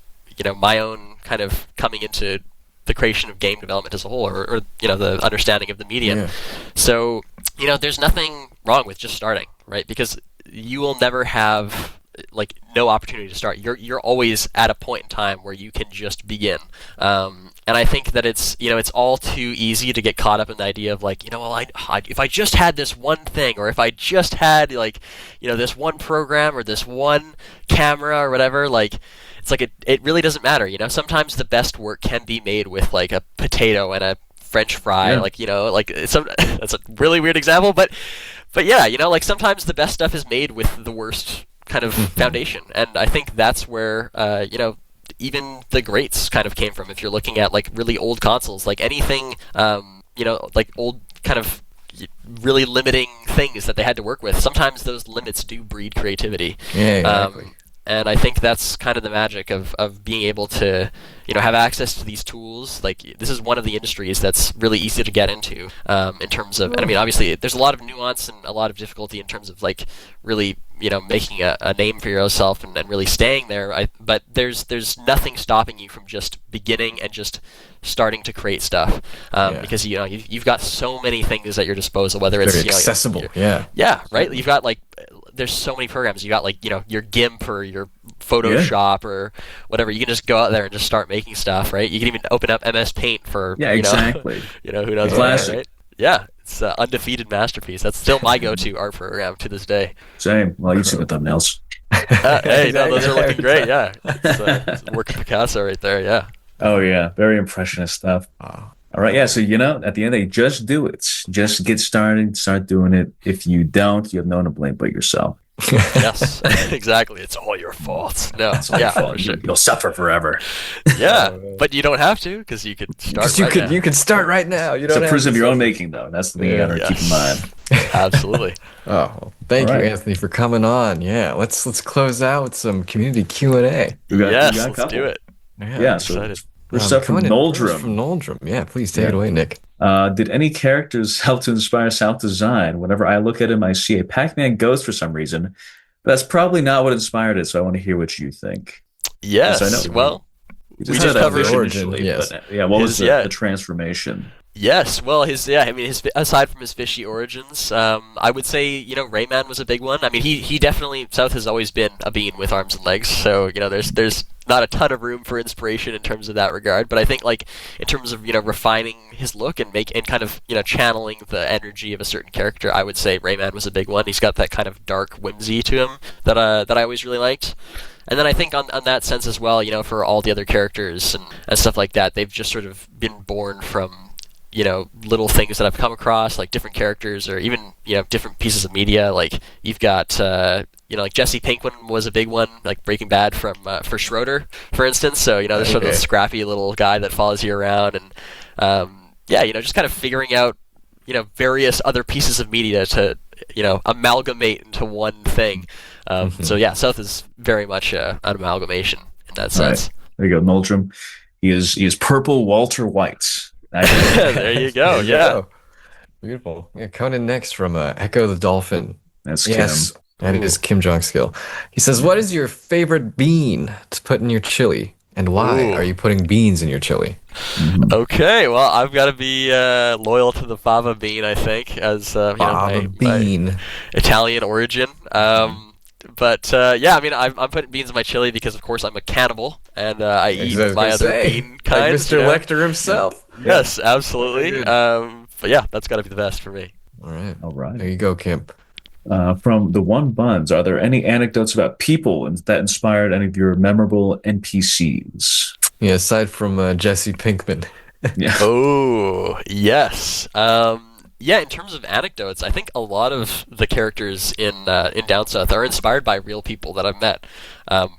my own kind of coming into the creation of game development as a whole, or the understanding of the medium. Yeah. So, there's nothing wrong with just starting, right? Because you will never have like no opportunity to start. You're always at a point in time where you can just begin. And I think that it's all too easy to get caught up in the idea of like, if I just had this one thing, or if I just had like, this one program or this one camera or whatever, like it's like it really doesn't matter. Sometimes the best work can be made with like a potato and a French fry, that's a really weird example, but yeah, like sometimes the best stuff is made with the worst kind of foundation, and I think that's where even the greats kind of came from. If you're looking at like really old consoles, like anything, like old kind of really limiting things that they had to work with, sometimes those limits do breed creativity. Yeah, exactly. And I think that's kind of the magic of being able to, have access to these tools. Like, this is one of the industries that's really easy to get into, in terms of, and I mean, obviously, there's a lot of nuance and a lot of difficulty in terms of, like, really, making a name for yourself and really staying there. But there's nothing stopping you from just beginning and just starting to create stuff, because, you've got so many things at your disposal, whether it's, very accessible. Yeah, right? You've got, like, there's so many programs. You got like your GIMP or your Photoshop or whatever. You can just go out there and just start making stuff, right? You can even open up MS Paint for exactly. Who knows what, right? Yeah, it's an undefeated masterpiece. That's still my go-to art program to this day. Same. Well, you see the thumbnails. Hey, no, those are looking great. Yeah, it's work of Picasso right there. Yeah. Oh yeah, very impressionist stuff. All right, yeah. So at the end of the day, just do it. Just get started. Start doing it. If you don't, you have no one to blame but yourself. Yes, exactly. It's all your fault. No, it's all your fault. Sure. You'll suffer forever. Yeah, but you don't have to, because you could start. You could start right now. You don't. It's a prison of your own making, though. That's the thing you gotta keep in mind. Absolutely. Well, thank you, Anthony, for coming on. Yeah, let's close out with some community Q&A. Let's do it. Yeah, so first up from Noldrum. From Noldrum. Yeah, please take it away, Nick. Did any characters help to inspire South design? Whenever I look at him, I see a Pac-Man ghost for some reason. But that's probably not what inspired it, so I want to hear what you think. Yes, well, we just covered the origin. Yes. But, what was the transformation? Yes, well, his aside from his fishy origins, I would say Rayman was a big one. I mean, he definitely, South has always been a being with arms and legs, so there's not a ton of room for inspiration in terms of that regard. But I think like in terms of refining his look and kind of channeling the energy of a certain character, I would say Rayman was a big one. He's got that kind of dark whimsy to him that I always really liked. And then I think on that sense as well, for all the other characters and stuff like that, they've just sort of been born from little things that I've come across, like different characters or even, different pieces of media. Like you've got, like Jesse Pinkman was a big one, like Breaking Bad for Schroeder, for instance. So, there's sort of a scrappy little guy that follows you around and, just kind of figuring out, various other pieces of media to, amalgamate into one thing. So yeah, South is very much an amalgamation in that sense. Right. There you go, Noldrum. He is purple Walter White. There you go. Yeah. Beautiful. Yeah, coming in next from Echo the Dolphin. That's Kim. That is Kim Jong-skill. He says, what is your favorite bean to put in your chili? And why are you putting beans in your chili? Okay, well, I've got to be loyal to the fava bean, I think, as my Italian origin. But I mean, I'm putting beans in my chili because, of course, I'm a cannibal and I eat my other bean kinds. Like Mr. Lecter himself. Yes, absolutely. But yeah, that's got to be the best for me. All right. There you go, Kim. From the One Buns, are there any anecdotes about people that inspired any of your memorable NPCs? Yeah, aside from Jesse Pinkman. Yeah. Oh, yes. In terms of anecdotes, I think a lot of the characters in DownSouth are inspired by real people that I've met,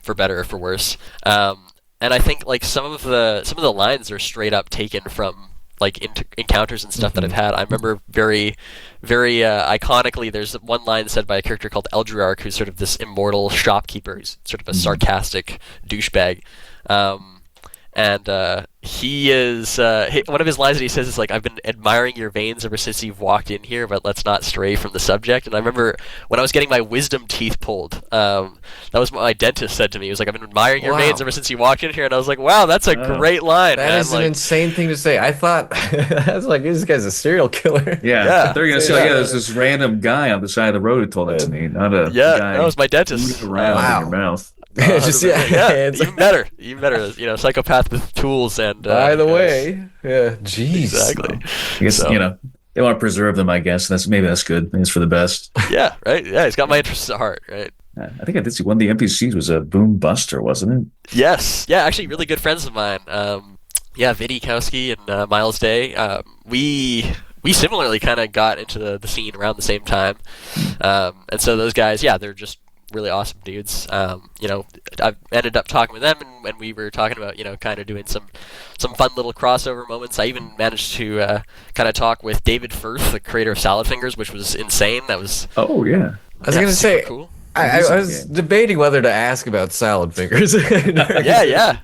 for better or for worse. And I think like some of the lines are straight up taken from like encounters and stuff that I've had. I remember very, very iconically, there's one line said by a character called Eldriarch, who's sort of this immortal shopkeeper, who's sort of a sarcastic douchebag. and he is one of his lines that he says is like, "I've been admiring your veins ever since you've walked in here, but let's not stray from the subject." And I remember when I was getting my wisdom teeth pulled, that was what my dentist said to me. He was like, "I've been admiring your veins ever since you walked in here," and I was like, "Wow, that's a great line." That is an insane thing to say. I thought I was like, "This guy's a serial killer." Yeah. They're gonna say, there's this random guy on the side of the road who told that to me, not a guy. That was my dentist. Around in your mouth. Just even better. Psychopath with tools and. By the way, jeez, exactly. I guess they want to preserve them. I guess maybe that's good. I think it's for the best. Yeah, right. Yeah, he's got my interests at heart, right? I think I did see one of the NPCs was a Boom Buster, wasn't it? Yes. Yeah, actually, really good friends of mine. Vinny Kowski and Miles Day. We similarly kind of got into the scene around the same time, and so those guys, they're just really awesome dudes. I ended up talking with them, and we were talking about kind of doing some fun little crossover moments. I even managed to kind of talk with David Firth, the creator of Salad Fingers, which was insane. That was I was gonna say cool. I was debating whether to ask about Salad Fingers. Yeah.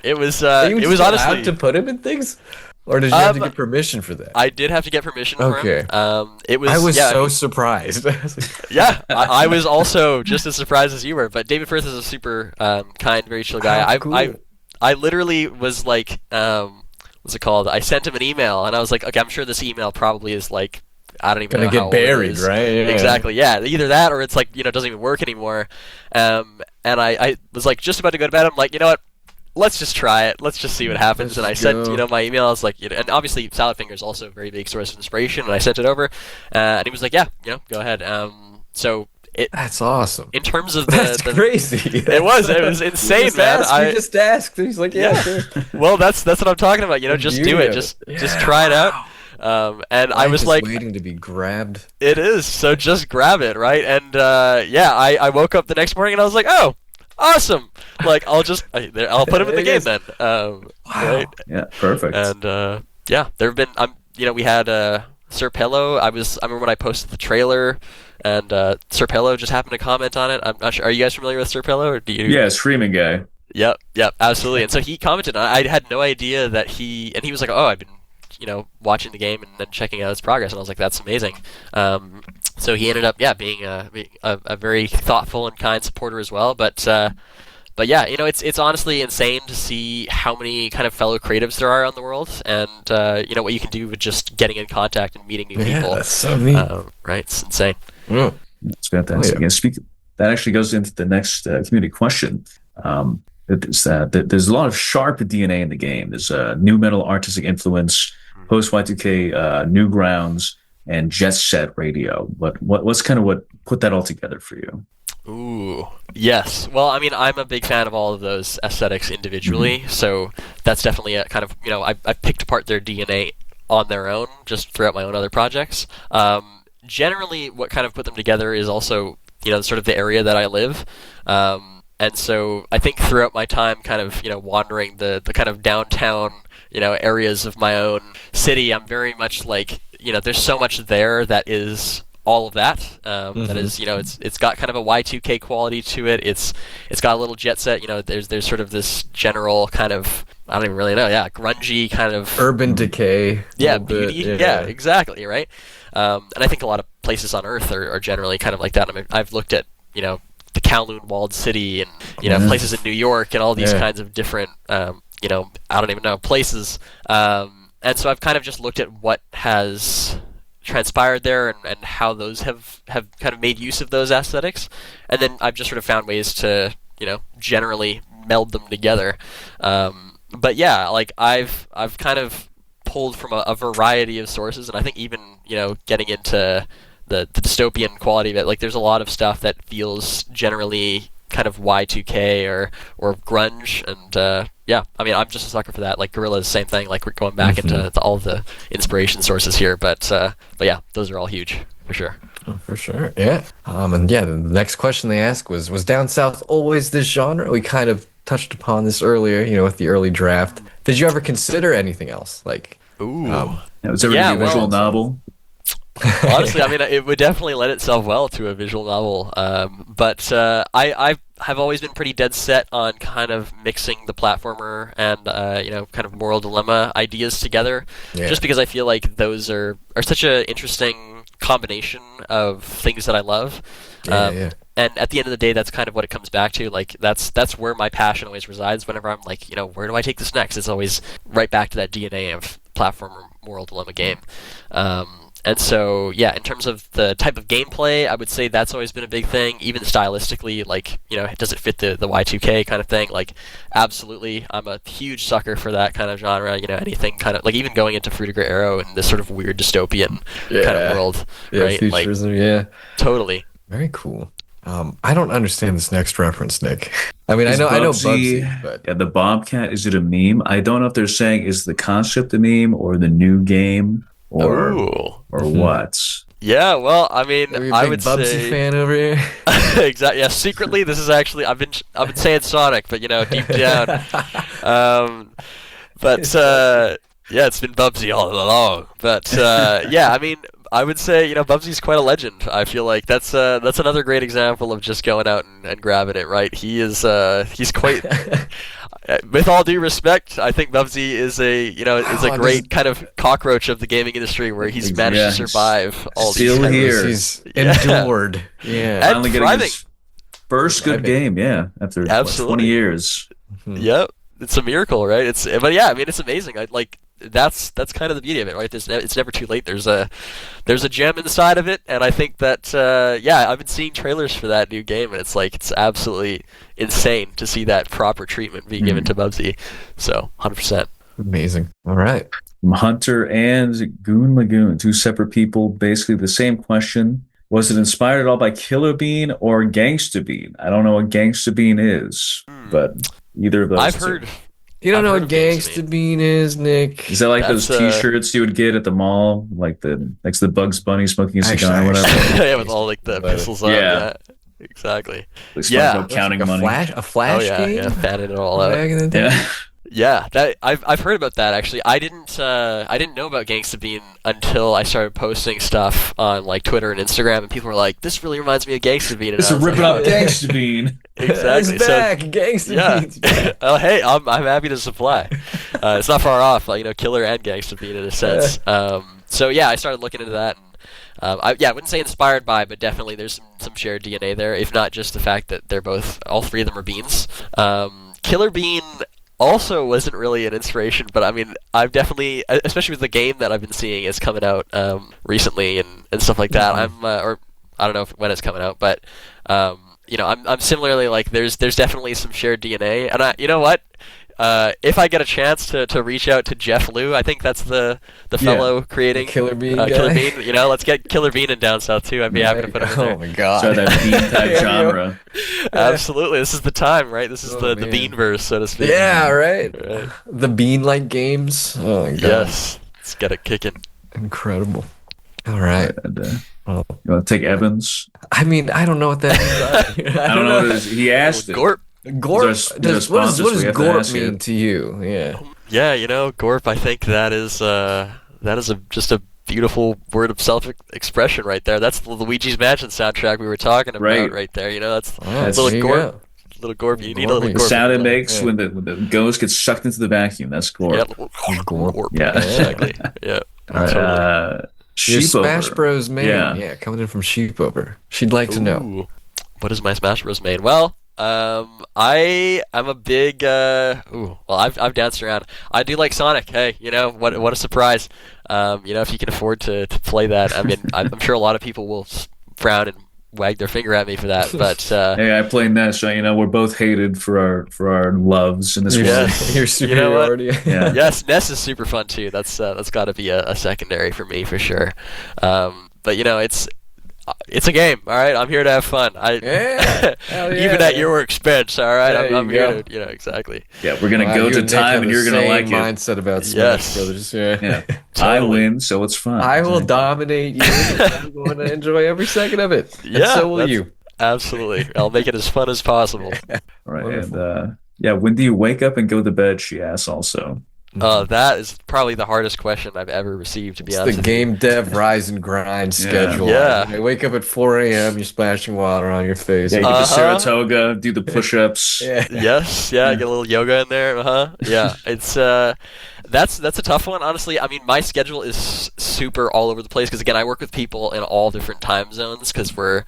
It was honestly allowed to put him in things. Or did you have to get permission for that? I did have to get permission for him. I was so surprised. I was also just as surprised as you were. But David Firth is a super kind, very chill guy. Cool. I literally was like, what's it called? I sent him an email, and I was like, okay, I'm sure this email probably is like, I don't even know gonna how get old buried, it is. right? Yeah. Exactly. Yeah, either that or it's like doesn't even work anymore. And I was like just about to go to bed. I'm like, you know what? Let's just try it. Let's just see what happens. And I sent, my email. I was like, and obviously Salad Finger is also a very big source of inspiration. And I sent it over, and he was like, yeah, go ahead. That's awesome. In terms of that's crazy. It was insane, man. I just asked. He's like, yeah. Sure. Well, that's what I'm talking about. Just do it. Just try it out. And I was like, waiting to be grabbed. It is. So just grab it, right? And I woke up the next morning and I was like, oh. Awesome! Like I'll put him in the game then. Wow. Right? Yeah, perfect. And there've been we had Sir Pello. I remember when I posted the trailer, and Sir Pello just happened to comment on it. I'm not sure. Are you guys familiar with Sir Pello, or do you? Yeah, streaming guy. Yep, absolutely. And so he commented. I had no idea that he was like, oh, I've been watching the game and then checking out his progress, and I was like, that's amazing. So he ended up, being a very thoughtful and kind supporter as well. But yeah, it's honestly insane to see how many kind of fellow creatives there are on the world, and what you can do with just getting in contact and meeting new people. Yeah, that's so neat. Right, it's insane. That's fantastic. And that actually goes into the next community question. There's a lot of sharp DNA in the game. There's new metal artistic influence, post Y2K, Newgrounds, and Jet Set Radio. What's kind of what put that all together for you? Ooh, yes. Well, I mean, I'm a big fan of all of those aesthetics individually, so that's definitely a kind of, I've picked apart their DNA on their own just throughout my own other projects. Generally, what kind of put them together is also, sort of the area that I live. And so I think throughout my time kind of, wandering the kind of downtown, areas of my own city, I'm very much like, there's so much there that is all of that. That is, it's got kind of a Y2K quality to it. It's got a little jet set. There's sort of this general kind of, I don't even really know. Yeah, grungy kind of urban decay. Yeah, beauty. Yeah, exactly. Right. And I think a lot of places on Earth are generally kind of like that. I mean, I've looked at the Kowloon walled city and places in New York and all these kinds of different I don't even know places. And so I've kind of just looked at what has transpired there and how those have kind of made use of those aesthetics, and then I've just sort of found ways to generally meld them together. But yeah, like I've kind of pulled from a variety of sources, and I think even getting into the dystopian quality of it, like there's a lot of stuff that feels generally kind of Y2K or grunge, and I mean I'm just a sucker for that. Like Gorillaz, same thing. Like we're going back into all the inspiration sources here, but yeah, those are all huge for sure. Oh, for sure, yeah. And yeah, the next question they asked was Down South always this genre? We kind of touched upon this earlier, with the early draft. Did you ever consider anything else? Like, ooh, was there a visual novel? Honestly, I mean, it would definitely lend itself well to a visual novel. But I have always been pretty dead set on kind of mixing the platformer and kind of moral dilemma ideas together, just because I feel like those are such an interesting combination of things that I love. And at the end of the day, that's kind of what it comes back to. Like that's where my passion always resides. Whenever I'm like, where do I take this next? It's always right back to that DNA of platformer moral dilemma game. And so, in terms of the type of gameplay, I would say that's always been a big thing. Even stylistically, like, does it fit the Y2K kind of thing? Like, absolutely. I'm a huge sucker for that kind of genre. Anything kind of, like, even going into Fruit of Great Arrow and this sort of weird dystopian kind of world. Right? Futurism, Totally. Very cool. I don't understand this next reference, Nick. I mean, I know Bubsy, but the Bobcat, is it a meme? I don't know if they're saying is the concept a meme or the new game or what. Yeah, well, I mean, I would Bubsy say fan over here. Exactly. Yeah, secretly, this is actually I've been saying Sonic, but deep down. It's been Bubsy all along. But I mean, I would say Bubsy's quite a legend. I feel like that's another great example of just going out and grabbing it. Right? He's quite. With all due respect, I think Bubsy is a great kind of cockroach of the gaming industry, where he's managed to survive all still these here. He's endured. And finally getting thriving. his first good game. Yeah, after 20 years. Yep, it's a miracle, right? I mean, it's amazing. That's kind of the beauty of it, right? It's never too late. There's a gem inside of it, and I think that I've been seeing trailers for that new game, and it's absolutely insane to see that proper treatment be given to Bubsy. So 100%. Amazing. All right. Hunter and Goon Lagoon, two separate people, basically the same question. Was it inspired at all by Killer Bean or Gangsta Bean? I don't know what Gangsta Bean is, but either of those. I've heard. You don't know what Gangsta Bean is, Nick? Is that like those T-shirts you would get at the mall, like the Bugs Bunny smoking a cigar or whatever? Yeah, with all like the pistols on. Yeah, exactly. Like counting like money. A flash game. Yeah, fanning it all out. Back in the day. Yeah, that I've heard about that actually. I didn't know about Gangsta Bean until I started posting stuff on like Twitter and Instagram, and people were like, "This really reminds me of Gangsta Bean." This is ripping up Gangsta Bean. Exactly. It's back, Gangsta Bean's back. Oh, hey, I'm happy to supply. It's not far off, Killer and Gangsta Bean in a sense. I started looking into that. And, I wouldn't say inspired by, but definitely there's some shared DNA there. If not just the fact that all three of them are beans. Killer Bean also wasn't really an inspiration, but I mean, I've definitely, especially with the game that I've been seeing is coming out recently and stuff like that. Or I don't know when it's coming out, but I'm similarly like there's definitely some shared DNA, and you know what? If I get a chance to reach out to Jeff Liu, I think that's the fellow creating Killer Bean. Killer Bean. Let's get Killer Bean in DownSouth too. I'd be happy to put him in there. Oh my god! So that bean type genre. Absolutely, this is the time, right? This is the Beanverse, so to speak. Yeah, right. The Bean-like games. Oh my god! Yes, let's get it kicking. Incredible. All right. You want to take Evans? I mean, I don't know what that is. I don't know what it is. He asked it. Gorp. Gorp. What does Gorp mean to you? Yeah. Yeah, Gorp. I think that is just a beautiful word of self-expression right there. That's the Luigi's Mansion soundtrack we were talking about right there. That's little Gorp. Little Gorp. You need a little Gorp. The sound it makes when the ghost gets sucked into the vacuum. That's Gorp. Yeah, Gorp. Yeah, exactly. Yeah. Totally. Your Smash Bros. Main. Yeah, coming in from Sheepover. She'd like to know. What is my Smash Bros. Main? Well, I'm a big I've danced around. I do like Sonic. Hey, what a surprise. If you can afford to play that, I mean, I'm sure a lot of people will frown and wag their finger at me for that, but hey, I play Ness, so we're both hated for our loves in this world. Your superiority. Yes, Ness is super fun too. That's got to be a secondary for me for sure. But it's a game, all right. I'm here to have fun. Even at your expense, all right. I'm here to, exactly. Yeah, we're gonna go to time, and you're gonna like it. Mindset about Smash Brothers. Yeah. I win, so it's fun. I will dominate you. I'm going to enjoy every second of it. Yeah, and so will you. Absolutely. I'll make it as fun as possible. Right. Wonderful. And when do you wake up and go to bed? She asks also. That is probably the hardest question I've ever received, to be honest. The game dev rise and grind schedule. Yeah. You wake up at 4 a.m., you're splashing water on your face. Yeah, you get the Saratoga, do the push-ups. Yeah. Yes, get a little yoga in there. Yeah, it's that's a tough one, honestly. I mean, my schedule is super all over the place because, again, I work with people in all different time zones because we're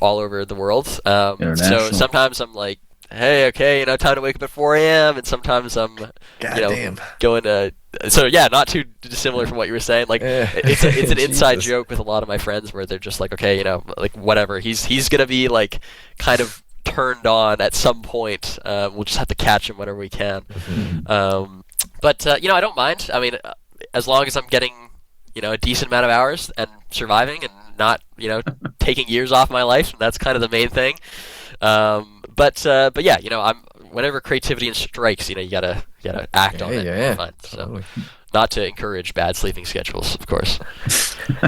all over the world. So sometimes I'm like, hey, okay, time to wake up at 4 a.m. And sometimes I'm, going to. So yeah, not too dissimilar from what you were saying. Like, it's an inside joke with a lot of my friends where they're just like, okay, like whatever. He's gonna be like kind of turned on at some point. We'll just have to catch him whenever we can. But I don't mind. I mean, as long as I'm getting a decent amount of hours and surviving and not taking years off my life, and that's kind of the main thing. But yeah, I'm whenever creativity strikes, you gotta act on it. Yeah, fun. So, not to encourage bad sleeping schedules, of course.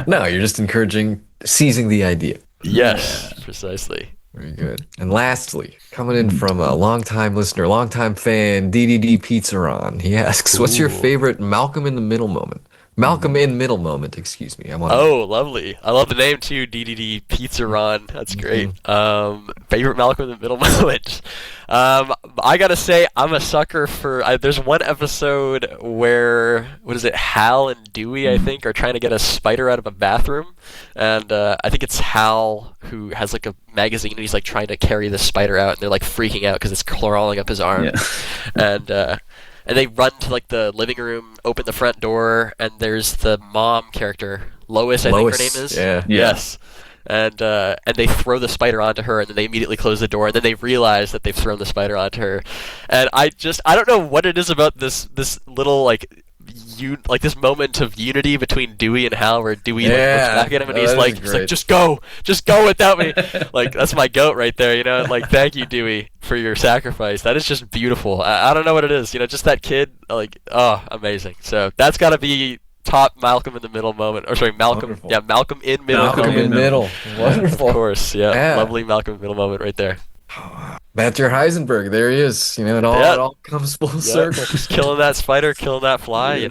No, you're just encouraging seizing the idea. Yes, precisely. Very good. And lastly, coming in from a longtime listener, longtime fan, DDD Pizzaron. He asks, "What's your favorite Malcolm in the Middle moment?" Malcolm in Middle moment, excuse me. Lovely. I love the name too, DDD Pizzaron. That's great. Favorite Malcolm in the Middle moment. I gotta say, I'm a sucker for. There's one episode where Hal and Dewey, I think, are trying to get a spider out of a bathroom, and I think it's Hal who has like a magazine and he's like trying to carry the spider out, and they're like freaking out because it's crawling up his arm, and they run to like the living room, open the front door, and there's the mom character, Lois, I think her name is. Yeah. Yes. And they throw the spider onto her, and then they immediately close the door, and then they realize that they've thrown the spider onto her. And I don't know what it is about this little like this moment of unity between Dewey and Hal, where Dewey looks back at him and he's like, just go without me. Like, that's my goat right there, like, thank you, Dewey, for your sacrifice. That is just beautiful. I don't know what it is, just that kid, like, oh, amazing. So that's got to be top Malcolm in the Middle moment, or sorry, Malcolm, Wonderful. Malcolm in Middle. Malcolm in Middle, wonderful. Of course, lovely Malcolm in Middle moment right there. That's your Heisenberg. There he is. It all comes full circle. Just killing that spider, killing that fly.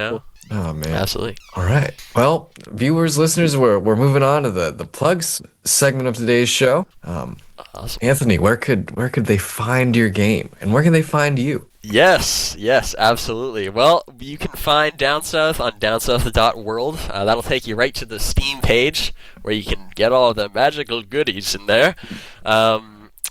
Oh man, absolutely. All right. Well, viewers, listeners, we're moving on to the plugs segment of today's show. Awesome. Anthony, where could they find your game, and where can they find you? Yes, absolutely. Well, you can find DownSouth on downsouth.world. That'll take you right to the Steam page where you can get all the magical goodies in there.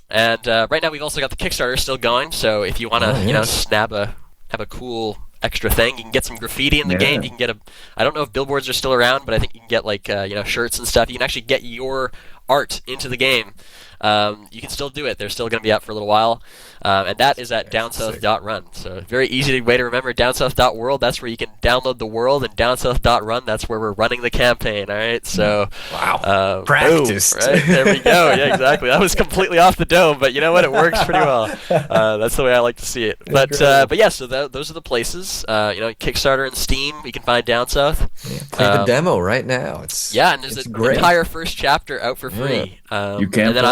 And right now we've also got the Kickstarter still going, so if you want to, have a cool extra thing, you can get some graffiti in the game. You can get I don't know if billboards are still around, but I think you can get like shirts and stuff. You can actually get your art into the game. You can still do it. They're still going to be out for a little while. And that is at downsouth.run. So very easy way to remember, downsouth.world. That's where you can download the world, and downsouth.run, that's where we're running the campaign. All right. So wow, practiced. Boom, right? There we go. Yeah, exactly. That was completely off the dome, but you know what? It works pretty well. That's the way I like to see it. But yeah. So those are the places. Kickstarter and Steam. You can find DownSouth. Play the demo right now. And there's an entire first chapter out for free. You can. And then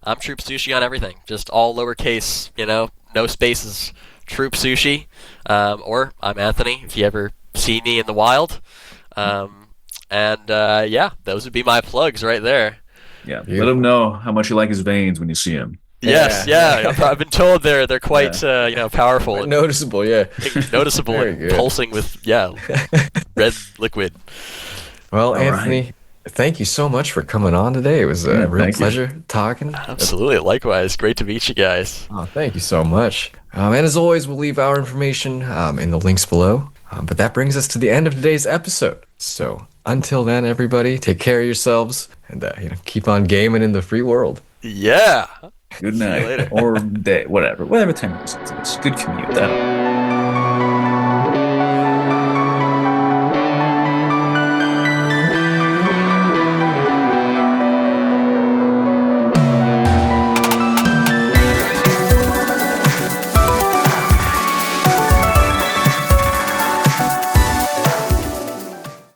I'm Troop Sushi on everything, just all lowercase, no spaces, Troop Sushi, or I'm Anthony if you ever see me in the wild, and those would be my plugs right there. Yeah, let him know how much you like his veins when you see him. Yes, I've been told they're quite powerful, quite noticeable, noticeable and pulsing with red liquid. Well, Anthony. Right. Thank you so much for coming on today. It was a real pleasure talking. Absolutely. Likewise. Great to meet you guys. Oh, thank you so much. And as always, we'll leave our information in the links below. But that brings us to the end of today's episode. So until then, everybody, take care of yourselves and keep on gaming in the free world. Yeah. Good night. Or day, whatever time it is. It's good commute then.